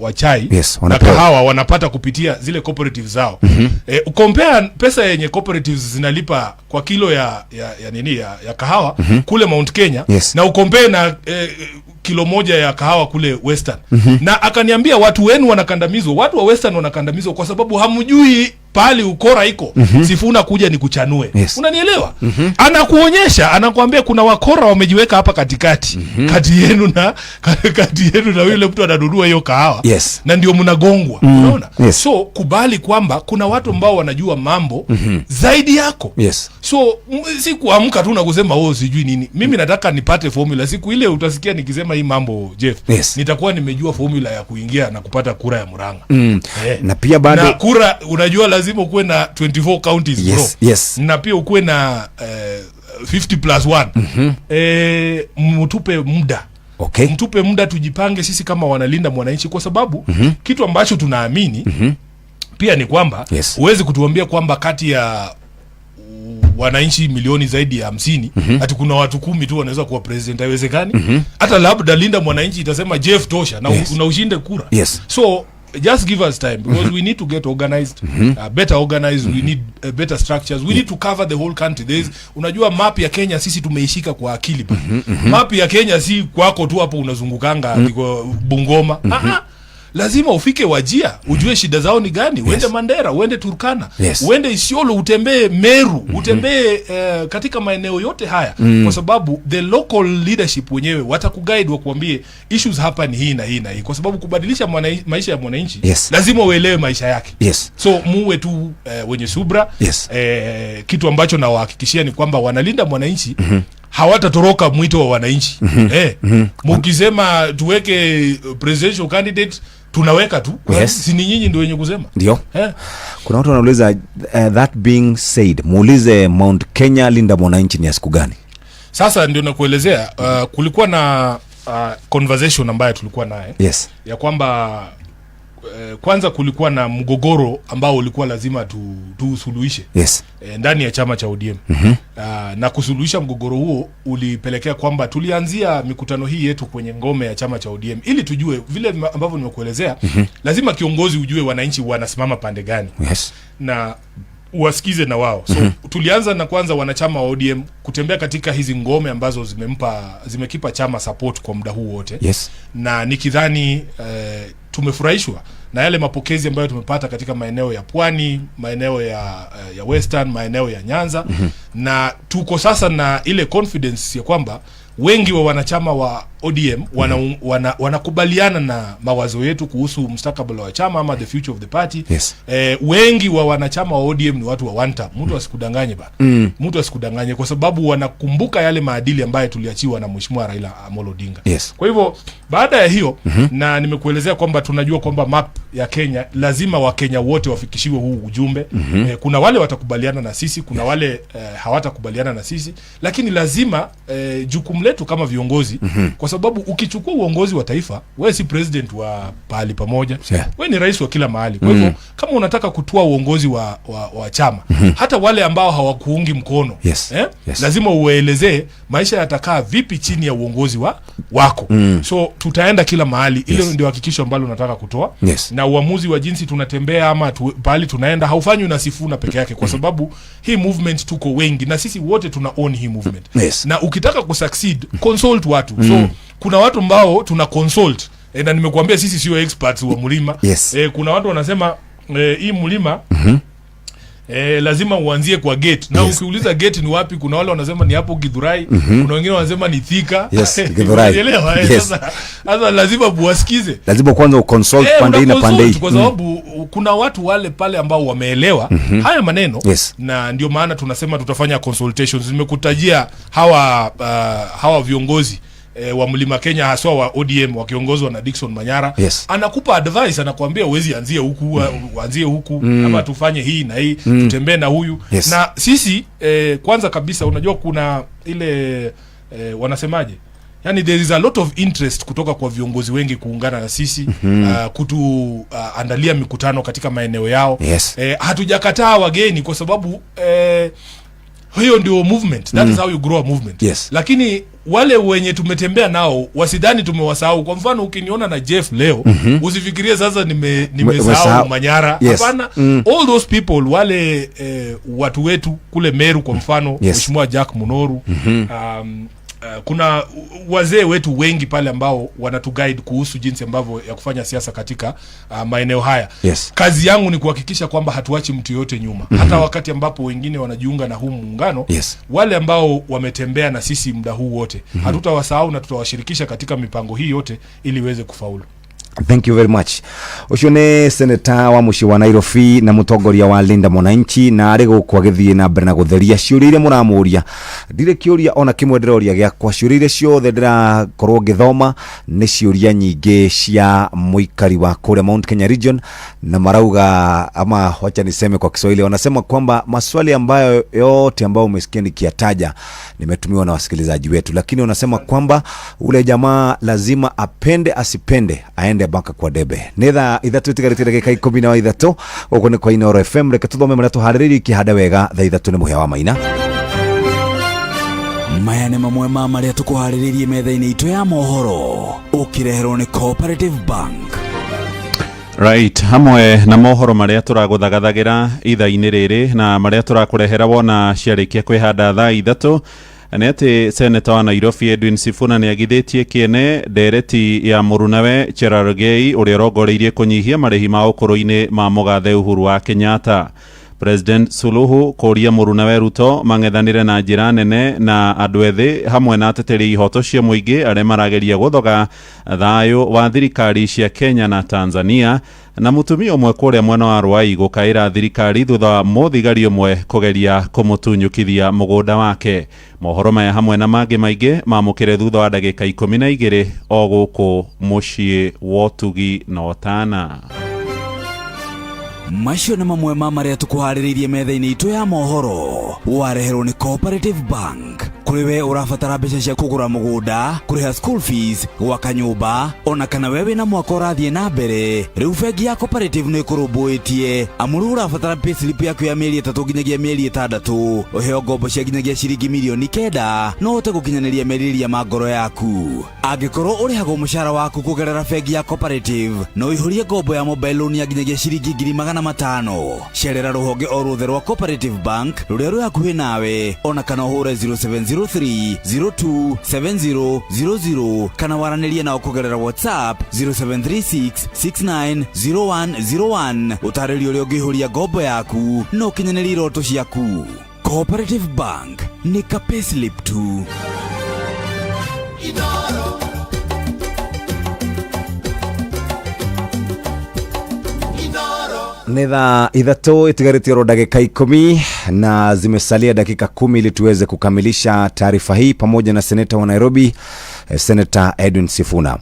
wa chai na kahawa wanapata kupitia zile cooperatives zao. Compare pesa yenye cooperatives zinalipa kwa kilo ya kahawa kule Mount Kenya na ukompare na kilo moja ya kahawa kule Western. Na akaniambia watu wenu wanakandamizwa, watu wa Western wanakandamizwa kwa sababu hamjui pali ukora iko. Sifuna kuja ni kuchanue. Unanielewa? Anakuonyesha, anakuambia kuna wakora wamejiweka hapa katikati. Kati yenu na yule mtu ananunua hiyo kahawa. Na ndio mnagongwa. Unaona? So kubali kwamba kuna watu ambao wanajua mambo zaidi yako. So si kuamka tu na kusema sijui nini. Mimi nataka nipate formula. Siku ile utasikia nikisema hii mambo, Jeff. Nitakuwa nimejua formula ya kuingia na kupata kura ya Murang'a. Na pia bado na kura, unajua lazima ukuwe na 24 counties bro. Na pia ukuwe na 50+1. Mtupe muda. Mtupe muda tujipange sisi kama wanalinda mwananchi, kwa sababu kitu ambacho tunaamini pia ni kwamba huwezi kutuambia kwamba kati ya wananchi milioni zaidi ya 50 ati kuna watu 10 tu wanaweza kuwa president. Haiwezekani. Hata labda linda mwananchi itasema Jeff tosha na ushinde kura. So just give us time, because we need to get organized, better organized. We need better structures. We need to cover the whole country. Unajua map ya Kenya sisi tumeishika kwa akili. Map ya Kenya si kwako tu hapo unazungukanga Bungoma. Lazima ufike Wajia, ujue shida zao ni gani. Uende Mandera, uende Turkana, uende Isiolo, utembee Meru, utembee katika maeneo yote haya. Kwa sababu the local leadership wenyewe watakuguide, wakuambie issues hapa ni hii na hii na hii. Kwa sababu kubadilisha maisha ya mwananchi lazima uelewe maisha yake. So muwe tu wenye subra. Kitu ambacho nawahakikishia ni kwamba wanalinda mwananchi hawatatoroka mwito wa wananchi. Mukisema tuweke presidential candidate, tunaweka tu. Si ni nyinyi ndio wenye kusema. Ndio. Kuna watu wanauliza, that being said, muulize Mount Kenya linda mwananchi ni siku gani? Sasa ndio nakuelezea, kulikuwa na conversation ambayo tulikuwa naye. Ya kwamba kwanza kulikuwa na mgogoro ambao ulikuwa lazima tusuluhishe ndani ya chama cha ODM. Na kusuluhisha mgogoro huo ulipelekea kwamba tulianzia mikutano hii yetu kwenye ngome ya chama cha ODM ili tujue vile ambavyo nimekuelezea. Lazima kiongozi ujue wananchi wanasimama pande gani. Na uwasikize na wao. So tulianza na kwanza wanachama wa ODM kutembea katika hizi ngome ambazo zimekipa chama support kwa muda huu wote. Na nikidhani tumefurahishwa na yale mapokezi ambayo tumepata katika maeneo ya Pwani, maeneo ya Western, maeneo ya Nyanza. Na tuko sasa na ile confidence ya kwamba wengi wa wanachama wa ODM wanakubaliana na mawazo yetu kuhusu mustakabali wa chama ama the future of the party. Wengi wa wanachama wa ODM ni watu wa one term. Mtu asikudanganye bana. Mtu asikudanganye, kwa sababu wanakumbuka yale maadili ambayo tuliachiwa na Mheshimiwa Raila Amolo Odinga. Kwa hivyo baada ya hiyo na nimekuelezea kwamba tunajua kwamba map ya Kenya lazima Wakenya wote wafikishiwe huu ujumbe. Kuna wale watakubaliana na sisi, kuna wale hawatakubaliana na sisi, lakini lazima jukumu letu kama viongozi, kwa sababu ukichukua uongozi wa taifa, wewe si president wa pahali pamoja. Wewe ni rais wa kila mahali. Kwa hivyo kama unataka kutua uongozi wa chama, hata wale ambao hawakuungi mkono, lazima uelezee maisha yatakaa vipi chini ya uongozi wako. So tutaenda kila mahali. Ile ndio hakikisho ambalo nataka kutoa. Na uamuzi wa jinsi tunatembea ama pahali tunaenda haufanywi na Sifuna peke yake, kwa sababu hii movement tuko wengi na sisi wote tuna own hii movement. Na ukitaka kusucceed, consult watu. So kuna watu ambao tuna consult. Na nimekuambia sisi sio experts wa mlima. Kuna watu wanasema hii mlima lazima uanzie kwa gate. Na ukiuliza gate ni wapi, kuna wale wanasema ni hapo Githurai. Kuna wengine wanasema ni Thika. Githurai. Sasa lazima buwasikize. Lazima kwanza uconsult pande hii na pande hii. Kwa sababu kuna watu wale pale ambao wameelewa haya maneno. Na ndio maana tunasema tutafanya consultations. Nimekutajia hawa viongozi wa Mlima Kenya, haswa wa ODM wakiongozwa na Dickson Manyara. Anakupa advice, anakuambia uwezi anzie huku, anzie huku, ama tufanye hii na hii, tutembee na huyu. Na sisi kwanza kabisa unajua kuna ile wanasemaje, Yani there is a lot of interest kutoka kwa viongozi wengi kuungana na sisi, andalia mikutano katika maeneo yao. Yes. Hatujakataa wageni kwa sababu hiyo ndio movement. That is how you grow a movement. Yes. Lakini wale wenye tumetembea nao wasidhani tumewasahau. Kwa mfano ukiniona na Jeff leo, usifikirie sasa nimesahau Manyara. Hapana. Yes. All those people, wale watu wetu kule Meru kwa mfano, Mheshimiwa Jack Munoru, kuna wazee wetu wengi pale ambao wanatuguide kuhusu jinsi ambavyo ya kufanya siasa katika maeneo haya. Yes. Kazi yangu ni kuhakikisha kwamba hatuachi mtu yote nyuma. Hata wakati ambapo wengine wanajiunga na huu muungano, yes, wale ambao wametembea na sisi muda huu wote, hatutawasahau na tutawashirikisha katika mipango hii yote ili iweze kufaulu. Thank you very much. Ucio ni Senator wa muci wa Nairobi na mutongoria wa Linda Mwananchi, na ari gukwa githie na mbere na gutheria ciuria iria muramuria. Ndire kiuria ona kimwe ndiroria giakwa, ciuria iria ciothe ndirakorwo ngithoma ni ciuria nyingi cia muikari wa kule Mount Kenya region, na marauga ama wacha niseme kwa Kiswahili, wanasema kwamba maswali ambayo yote ambayo umesikia nikiataja nimetumiwa na wasikilizaji wetu, lakini wanasema kwamba ule jamaa lazima apende asipende aende baka kwa debe. Netha ithatu itigarite ndagika 13 uko ni kwa Inooro FM. Reke tuthome marĩa tuharĩrĩirie ikĩhanda wega thaa 3 nĩ mũhĩa wa Maina. Maya nĩ mamwe ma marĩa tũkũharĩrĩirie metha-inĩ itũ ya mohoro, ũkĩreherwo nĩ Cooperative Bank. Right, hamwe na mohoro marĩa tũragũthagathagĩra ithaa-inĩ rĩrĩ na marĩa tũrakũrehera wona ciarĩkia kwĩhanda thaa 3 nĩ atĩ Senator wa Nairobi Edwin Sifuna nĩ agithĩtie kĩene ndereti ya mũrunawe Cherargei ũrĩa ũrongoreirie kũnyihia marĩhi ma ũkũrũ-inĩ ma mũgathe Uhuru wa Kenyatta. President Suluhu kũria mũrunawe Ruto mang'ethanĩre na njĩra nene na andũ ethĩ hamwe na ateteri ihoto cia mũingĩ arĩa marageria gũthoga thayũ wa thirikari cia Kenya na Tanzania, na mutumia ũmwe kũrĩa mwena wa Ruai gũkaĩra thirikari thutha wa mũthigari ũmwe kũgeria kũmũtunyũkithia mũgũnda wake. Mohoro maya hamwe na mangĩ maingĩ mamũkĩre thutha wa ndagĩka 12 o gũkũ mũciĩ wa Ũtugi na Otana. Macio nĩ mamwe ma marĩa tũkũharĩrĩirie metha-inĩ itũ ya mohoro, wareherwo nĩ Cooperative Bank. Kuri we urabatara mbeca cia kugura mugunda, kuriha school fees, gwaka nyumba, ona kana wewe na mwaka ũrathiĩ na mbere, rĩu bengi ya Cooperative nĩ ĩkũrũmbũĩtie amuru urabatara payslip yaku ya mĩeri 3 nginyagia mĩeri 6, ũheo ngombo cia nginyagia ciringi milioni 9 no ũhote gũkinyanĩria merirĩria ma ngoro yaku. Angĩkorwo ũrĩhagwo mũcara waku kũgerera bengi ya Cooperative, no ihũrie ngombo ya mobile loan ya nginyagia ciringi 500,000. Cerera rũhonge o ruothe rwa Cooperative Bank rũrĩa rwĩ hakuhĩ nawe, ona kana ũhũre 0703027000 kana waranĩrie nao kũgerera WhatsApp 0736690101 ũtarĩrie ũrĩa ũngĩihũria ngombo yaku no ũkinyanĩrie iroto ciaku. Cooperative Bank nĩ ka payslip tu. Nĩ thaa 3 itigarĩtie ro ndagĩka 10 na zimesalia dakika 10 ili tuweze kukamilisha taarifa hii pamoja na seneta wa Nairobi, Senator Edwin Sifuna.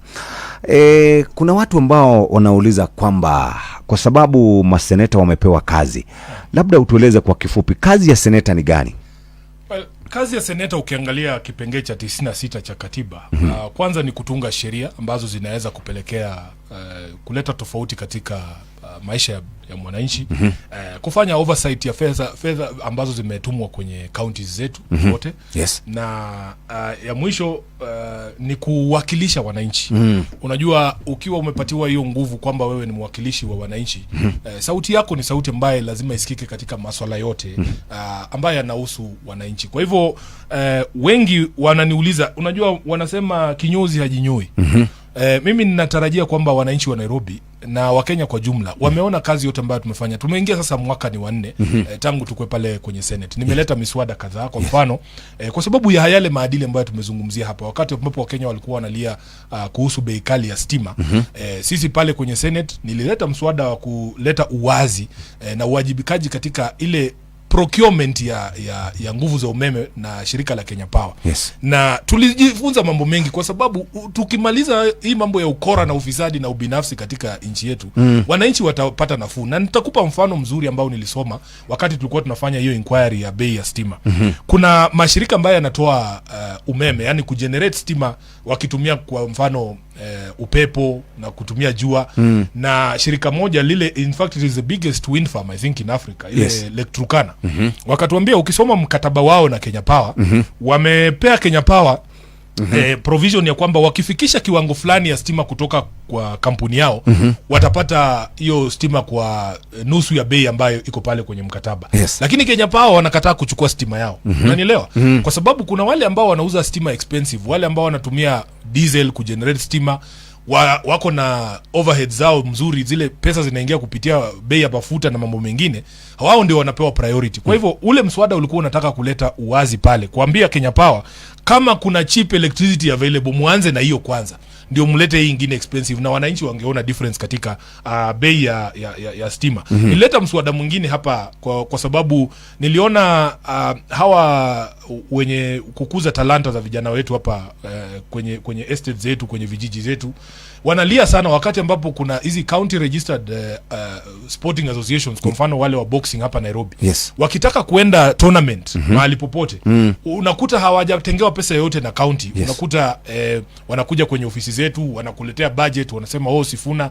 Kuna watu ambao wanauliza kwamba kwa sababu maseneta wamepewa kazi, labda utueleze kwa kifupi kazi ya seneta ni gani? Well, kazi ya seneta ukiangalia kipengee cha 96 cha katiba, kwanza ni kutunga sheria ambazo zinaweza kupelekea kuleta tofauti katika maisha ya mwananchi, kufanya oversight ya fedha ambazo zimetumwa kwenye counties zetu zote, yes, na ya mwisho ni kuwakilisha wananchi. Unajua ukiwa umepatiwa hiyo nguvu kwamba wewe ni mwakilishi wa wananchi, sauti yako ni sauti ambaye lazima isikike katika masuala yote ambaye yanahusu wananchi. Kwa hivyo wengi wananiuliza, unajua wanasema kinyozi hajinyoi. Mimi ninatarajia kwamba wananchi wa Nairobi na Wakenya kwa jumla wameona kazi yote ambayo tumefanya. Tumeingia sasa mwaka ni wa 4 tangu tukwe pale kwenye Senate. Nimeleta miswada kadhaa kwa mfano kwa sababu ya yale maadili ambayo tumezungumzia hapa, wakati ambapo Wakenya walikuwa wanalia kuhusu bei kali ya stima. Sisi pale kwenye Senate nilileta mswada wa kuleta uwazi na uwajibikaji katika ile procurement ya nguvu za umeme na shirika la Kenya Power. Yes. Na tulijifunza mambo mengi kwa sababu tukimaliza hii mambo ya ukora na ufisadi na ubinafsi katika nchi yetu, wananchi watapata nafuu. Na nitakupa mfano mzuri ambao nilisoma wakati tulikuwa tunafanya hiyo inquiry ya bei ya stima. Kuna mashirika ambayo yanatoa umeme, yani kugenerate stima wakitumia kwa mfano upepo na kutumia jua, na shirika moja lile, in fact it is the biggest wind farm I think in Africa, ile Lake Turkana. Wakatuambia ukisoma mkataba wao na Kenya Power, wamepea Kenya Power provision ya kwamba wakifikisha kiwango fulani ya stima kutoka kwa kampuni yao, watapata hiyo stima kwa nusu ya bei ambayo iko pale kwenye mkataba. Yes. Lakini Kenya Power wanakataa kuchukua stima yao. Unanielewa? Kwa sababu kuna wale ambao wanauza stima expensive, wale ambao wanatumia diesel kugenerate stima, wako na overhead zao mzuri, zile pesa zinaingia kupitia bei ya mafuta na mambo mengine, wao ndio wanapewa priority. Kwa hivyo ule mswada ulikuwa unataka kuleta uwazi pale, kuambia Kenya Power kama kuna cheap electricity available, muanze na hiyo kwanza, ndio mlete hii ingine expensive, na wananchi wangeona difference katika bei ya stima. Nileta mswada mwingine hapa kwa sababu niliona hawa wenye kukuza talanta za vijana wetu hapa kwenye estate zetu, kwenye vijiji zetu, wanalia sana wakati ambapo kuna hizi county registered sporting associations, kwa mfano wale wa boxing hapa Nairobi. Yes. Wakitaka kuenda tournament mahali popote, unakuta hawajatengewa pesa yoyote na county. Yes. Unakuta wanakuja kwenye ofisi zetu, wanakuletea budget, wanasema Sifuna,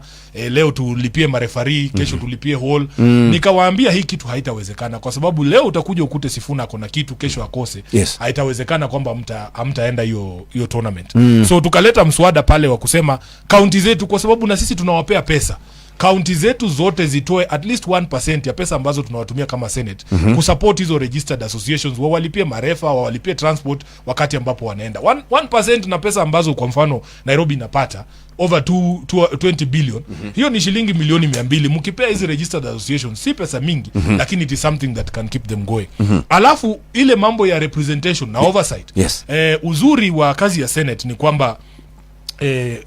leo tulipie marefari, kesho tulipie hall. Nikawaambia hii kitu haitawezekana, kwa sababu leo utakuja ukute Sifuna akona kitu, kesho akose. Yes. Haitawezekana kwamba hamtaenda hiyo tournament. So tukaleta mswada pale wa kusema county zetu, kwa sababu na sisi tunawapea pesa, county zetu zote zitoe at least 1% ya pesa ambazo tunawatumia kama Senate kusupport hizo registered associations, wawalipie marefa, wawalipie transport wakati ambapo wanaenda. 1% na pesa ambazo kwa mfano Nairobi inapata over 20 billion. Hiyo ni shilingi milioni 200. Mkipea hizi registered associations, si pesa mingi, lakini it is something that can keep them going. Alafu ile mambo ya representation na oversight. Yes. Uzuri wa kazi ya Senate ni kwamba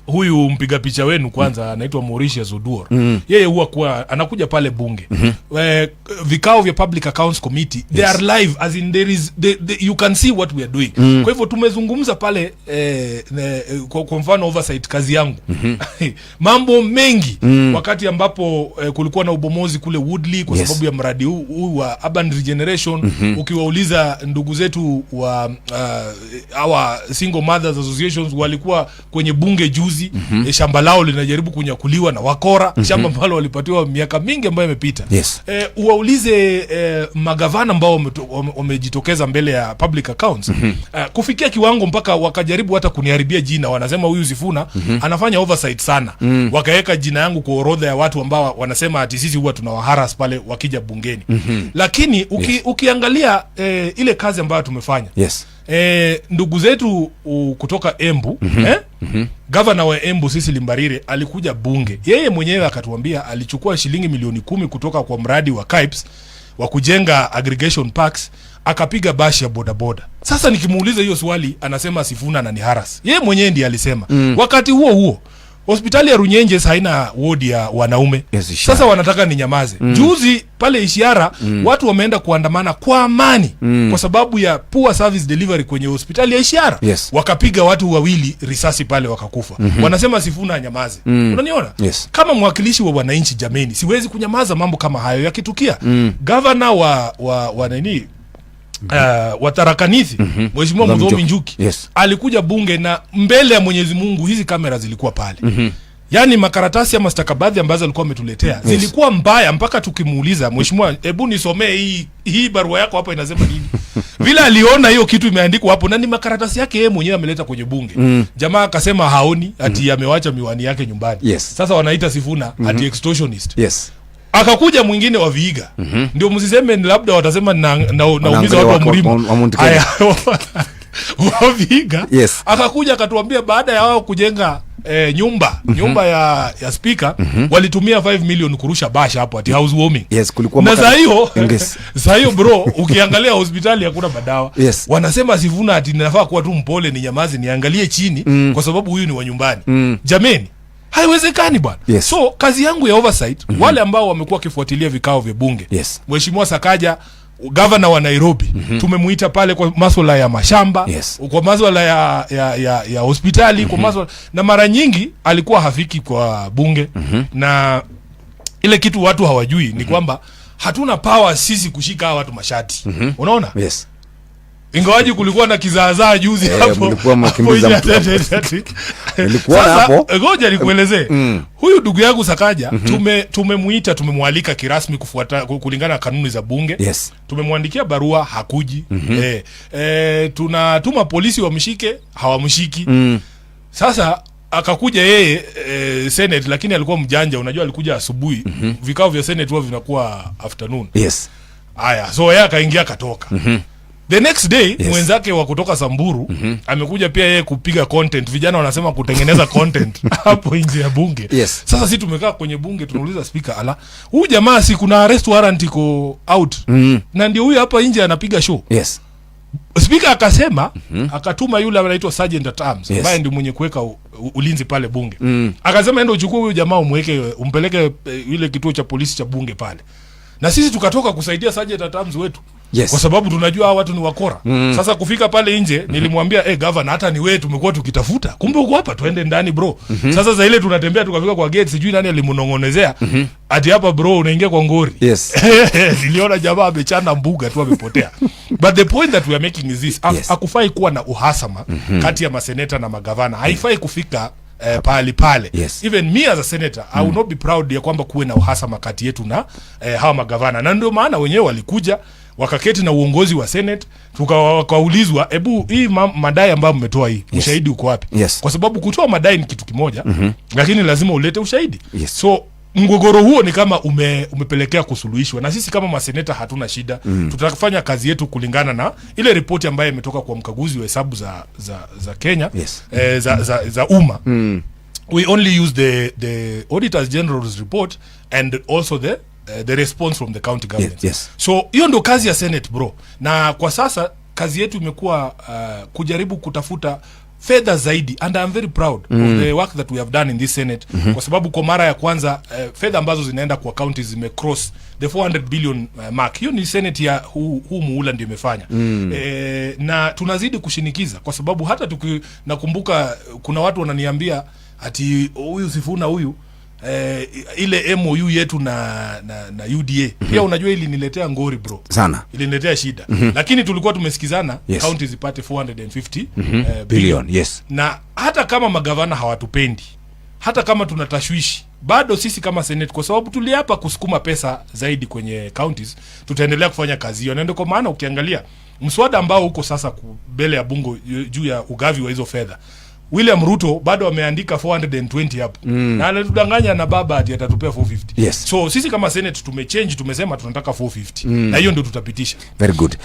huyu mpiga picha wenu kwanza anaitwa Mauritius Oduor. Yeye huwa anakuja pale bunge. Vikao vya Public Accounts Committee, they are live, as in there is you can see what we are doing. Kwa hivyo tumezungumza pale kwa mfano oversight, kazi yangu mambo mengi wakati ambapo kulikuwa na ubomozi kule Woodley kwa sababu ya mradi huu wa urban regeneration. Ukiwauliza ndugu zetu wa our single mothers associations, walikuwa kwenye bunge juzi, shamba lao linajaribu kunyakuliwa na wakora, shamba ambalo walipatiwa miaka mingi ambayo imepita. Yes. Uwaulize magavana ambao wamejitokeza mbele ya public accounts, kufikia kiwango mpaka wakajaribu hata kuniharibia jina. Wanasema huyu Sifuna anafanya oversight sana. Wakaweka jina yangu kwa orodha ya watu ambao wanasema ati sisi huwa tunawaharas pale wakija bungeni. Lakini ukiangalia ile kazi ambayo tumefanya, Yes. Ndugu zetu kutoka Embu, Governor wa Embu Cecily Mbarire alikuja bunge. Yeye mwenyewe akatuambia alichukua shilingi milioni 10 kutoka kwa mradi wa KIPES wa kujenga aggregation parks, akapiga bashi ya bodaboda. Sasa nikimuuliza hiyo swali, anasema Sifuna ananiharas. Yeye mwenyewe ndiye alisema. Wakati huo hospitali ya Runyenjes haina ward ya wanaume. Yes, sasa wanataka ni nyamaze. Juzi pale Ishiara watu wameenda kuandamana kwa amani kwa sababu ya poor service delivery kwenye hospitali ya Ishiara. Yes. Wakapiga watu wawili risasi pale wakakufa. Wanasema Sifuna anyamaze. Unaniona? Yes. Kama mwakilishi wa wananchi, jameni, siwezi kunyamaza mambo kama hayo yakitukia. Governor wa nini Watarakanithi, Mheshimiwa Mudhomi Njuki, Yes. alikuja bunge na mbele ya Mwenyezi Mungu hizi kamera zilikuwa pale. Yaani makaratasi ama stakabadhi ambazo alikuwa ametuletea zilikuwa mbaya, mpaka tukimuuliza, Mheshimiwa, hebu nisomee hii barua yako hapa inasema nini? Vile aliona hiyo kitu imeandikwa hapo na ni makaratasi yake yeye mwenyewe ameleta kwenye bunge. Jamaa akasema haoni, ati amewacha miwani yake nyumbani. Yes. Sasa wanaita Sifuna ati extortionist. Yes. Akakuja mwingine wa Vihiga. Ndio msiseme labda watasema naumiza watu wa Mlima. Haya. Wa Vihiga. Yes. Akakuja akatuambia baada ya wao kujenga nyumba ya speaker, walitumia 5 million kurusha basha hapo ati housewarming. Yes, kulikuwa na Yes. za hiyo bro, ukiangalia hospitali hakuna madawa. Yes. Wanasema Sifuna ati ninafaa kuwa tu mpole, ni nyamazi, niangalie chini kwa sababu huyu ni wa nyumbani. Jameni, haiwezekani bwana. Yes. So kazi yangu ya oversight, wale ambao wamekuwa kifuatilia vikao vya bunge. Yes. Mheshimiwa Sakaja governor wa Nairobi tumemuita pale kwa masuala ya mashamba, kwa masuala ya hospitali, kwa masuala, na mara nyingi alikuwa hafiki kwa bunge. Na ile kitu watu hawajui ni kwamba hatuna power sisi kushika hawa watu mashati. Unaona? Yes. Ingawaji kulikuwa na kizaazaa juzi hapo. Mlikuwa mkimbiza mtu. Nilikuwa hapo. Ngoja nikuelezee. Huyu ndugu yangu Sakaja tumemuita, tumemwalika kirasmi kufuata kulingana na kanuni za bunge. Yes. Tumemwandikia barua, hakuji. Tunatuma polisi wamshike, hawamshiki. Sasa akakuja yeye Senate, lakini alikuwa mjanja, unajua alikuja asubuhi. Vikao vya Senate huwa vinakuwa afternoon. Yes. Aya, so yeye akaingia akatoka. The next day mwenzake wa kutoka Samburu amekuja pia yeye kupiga content. Vijana wanasema kutengeneza content hapo nje ya bunge. Yes. Sasa sisi tumekaa kwenye bunge tunauliza speaker, ala, huyu jamaa si kuna arrest warrant iko out. Na ndio huyu hapa nje anapiga show. Yes. Speaker akasema akatuma yule anaitwa Sergeant at Arms ambaye ndio mwenye kuweka ulinzi pale bunge. Akasema enda uchukue huyu jamaa umpeleke ile kituo cha polisi cha bunge pale. Na sisi tukatoka kusaidia Sergeant at Arms wetu. Yes. Kwa sababu tunajua hawa watu ni wakora. Sasa kufika pale nje nilimwambia governor, hata ni wewe tumekuwa tukitafuta. Kumbe uko hapa, tuende ndani bro. Sasa za ile tunatembea tukafika kwa gate, sijui nani alimunongonezea. Ati hapa bro unaingia kwa ngori. Yes. Niliona jamaa amechana mbuga tu amepotea. But the point that we are making is this. Hakufai kuwa na uhasama kati ya maseneta na magavana. Haifai kufika pale. Yes. Even me as a senator, I will not be proud ya kwamba kuwe na uhasama kati yetu na hawa magavana. Na ndio maana wenyewe walikuja wakaketi na uongozi wa Senate, wakaulizwa, ebu hii madai ambayo mmetoa hii, ushahidi uko wapi? Yes. Kwa sababu kutoa madai ni kitu kimoja, lakini lazima ulete ushahidi. Yes. So mgogoro huo ni kama umepelekea kusuluhishwa, na sisi kama maseneta hatuna shida. Tutafanya kazi yetu kulingana na ile ripoti ambayo imetoka kwa mkaguzi wa hesabu za Kenya. Yes. Za umma. We only use the Auditors General's report and also the response from the county government. Yes. So hiyo ndo kazi ya Senate bro. Na kwa sasa kazi yetu imekuwa kujaribu kutafuta fedha zaidi, and I'm very proud of the work that we have done in this Senate. Kwa sababu kwa mara ya kwanza fedha ambazo zinaenda kwa counties zimecross the 400 billion mark. Hiyo ni Senate ya huu muhula ndio imefanya. Na tunazidi kushinikiza kwa sababu hata nakumbuka kuna watu wananiambia ati huyu Sifuna huyu ile MOU yetu na UDA pia unajua ili niletea ngori bro sana, ili niletea shida. Lakini tulikuwa tumesikizana counties zipate 450 billion. Yes. Na hata kama magavana hawatupendi, hata kama tunatashwishi, bado sisi kama Senate, kwa sababu tuliapa kusukuma pesa zaidi kwenye counties, tutaendelea kufanya kazi hiyo. Na ndio kwa maana ukiangalia mswada ambao uko sasa mbele ya bunge juu ya ugavi wa hizo fedha, William Ruto bado ameandika 420 hapo. Na anatudanganya na baba ati atatupea 450. Yes. So sisi kama Senate tumechange, tumesema tunataka 450. Na hiyo ndio tutapitisha. Very good.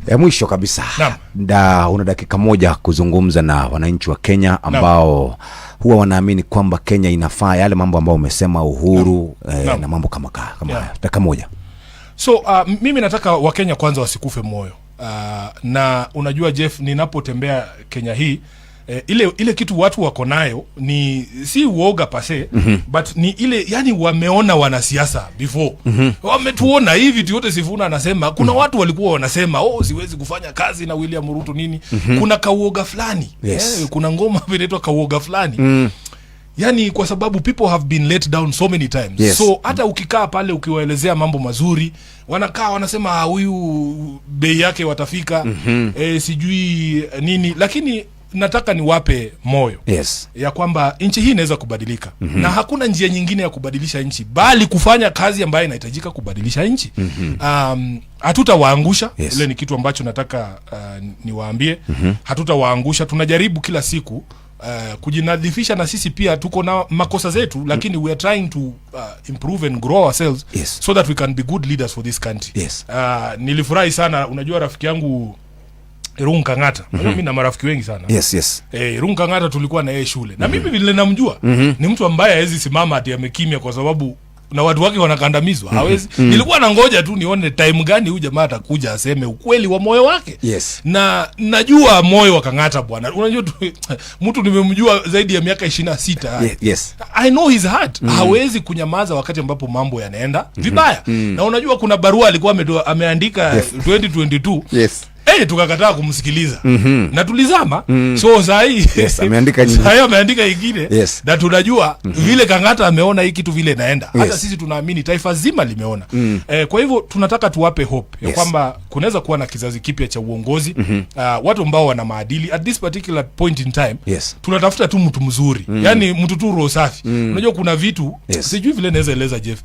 Ya mwisho kabisa. Una dakika moja kuzungumza na wananchi wa Kenya ambao huwa wanaamini kwamba Kenya inafaa yale mambo ambayo umesema, uhuru na mambo kama dakika moja. So mimi nataka Wakenya kwanza wasikufe moyo. Na unajua Jeff, ninapotembea Kenya hii, ile kitu watu wako nayo ni si uoga pase, but ni ile yani wameona wanasiasa before. Wametuona hivi vitu yote Sifuna anasema, kuna watu walikuwa wanasema siwezi kufanya kazi na William Ruto nini. Kuna kauoga fulani. Yes. Kuna ngoma inaitwa kauoga fulani. Yani kwa sababu people have been let down so many times. Yes. So hata ukikaa pale ukiwaelezea mambo mazuri, wanakaa wanasema huyu bei yake watafika, sijui nini, lakini nataka niwape moyo. Yes. Ya kwamba nchi hii inaweza kubadilika. Na hakuna njia nyingine ya kubadilisha nchi bali kufanya kazi ambayo inahitajika kubadilisha nchi. Hatutawaangusha. Yes. Ile ni kitu ambacho nataka niwaambie. Hatutawaangusha. Tunajaribu kila siku kujinadhifisha, na sisi pia tuko na makosa zetu, lakini we are trying to improve and grow ourselves. Yes. So that we can be good leaders for this country. Yes. Nilifurahi sana, unajua rafiki yangu Irungu Kang'ata. Mimi na marafiki wengi sana. Yes. Irungu Kang'ata tulikuwa na yeye shule. Na mimi vile namjua, ni mtu ambaye hawezi simama ati amekimya kwa sababu na watu wake wanakandamizwa. Hawezi. Nilikuwa nangoja tu nione time gani huyu jamaa atakuja aseme ukweli wa moyo wake. Yes. Na najua moyo wa Kang'ata bwana. Unajua mtu nimemjua zaidi ya miaka 26. Yes. I know his heart. Hawezi kunyamaza wakati ambapo mambo yanaenda vibaya. Na unajua kuna barua alikuwa ameandika 2022. Yes. Tukakataa kumsikiliza. Na tulizama. So sahi ameandika nyingine. Sahi ameandika ingine. Yes. Na tunajua vile Kang'ata ameona hii kitu vile inaenda. Hata sisi tunaamini taifa zima limeona. Kwa hivyo tunataka tuwape hope ya kwamba kunaweza kuwa na kizazi kipya cha uongozi. Watu ambao wana maadili at this particular point in time. Tunatafuta tu mtu mzuri. Yaani mtu tu roho safi. Unajua kuna vitu sijui vile naweza eleza Jeff.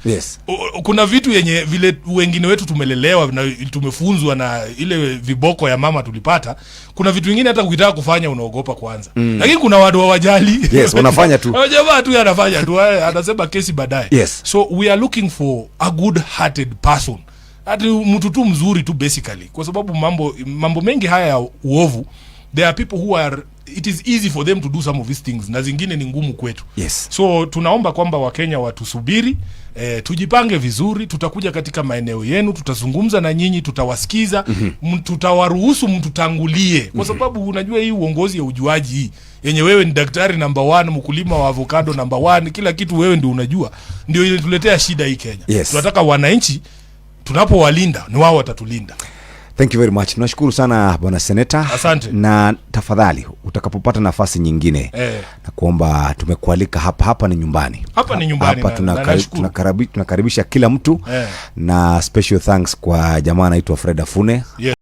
Kuna vitu yenye vile wengine wetu tumelelewa na tumefunzwa na ile viboko ya mama tulipata. Kuna vitu vingine hata ukitaka kufanya unaogopa kwanza. Lakini kuna watu hawajali. Yes, wanafanya tu. Jamaa tu anafanya tu, anasema kesi baadaye. So we are looking for a good hearted person. Ati mtu tu mzuri tu basically. Kwa sababu mambo mengi haya ya uovu, there are people who are, it is easy for them to do some of these things, na zingine ni ngumu kwetu. So tunaomba kwamba Wakenya watusubiri, tujipange vizuri, tutakuja katika maeneo yenu, tutazungumza na nyinyi, tutawasikiza, tutawaruhusu mtutangulie. Kwa sababu unajua hii uongozi ya ujuaji hii, yenye wewe ni daktari number 1, mkulima wa avocado number 1, kila kitu wewe ndio unajua, ndio inatuletea shida hii Kenya. Tunataka wananchi tunapowalinda ni wao watatulinda. Thank you very much. Tunashukuru sana Bwana Seneta. Asante. Na tafadhali utakapopata nafasi nyingine na kuomba, tumekualika hapa ni nyumbani. Hapa ni nyumbani. Hapa tunakaribisha kila mtu na special thanks kwa jamaa anaitwa Fred Afune.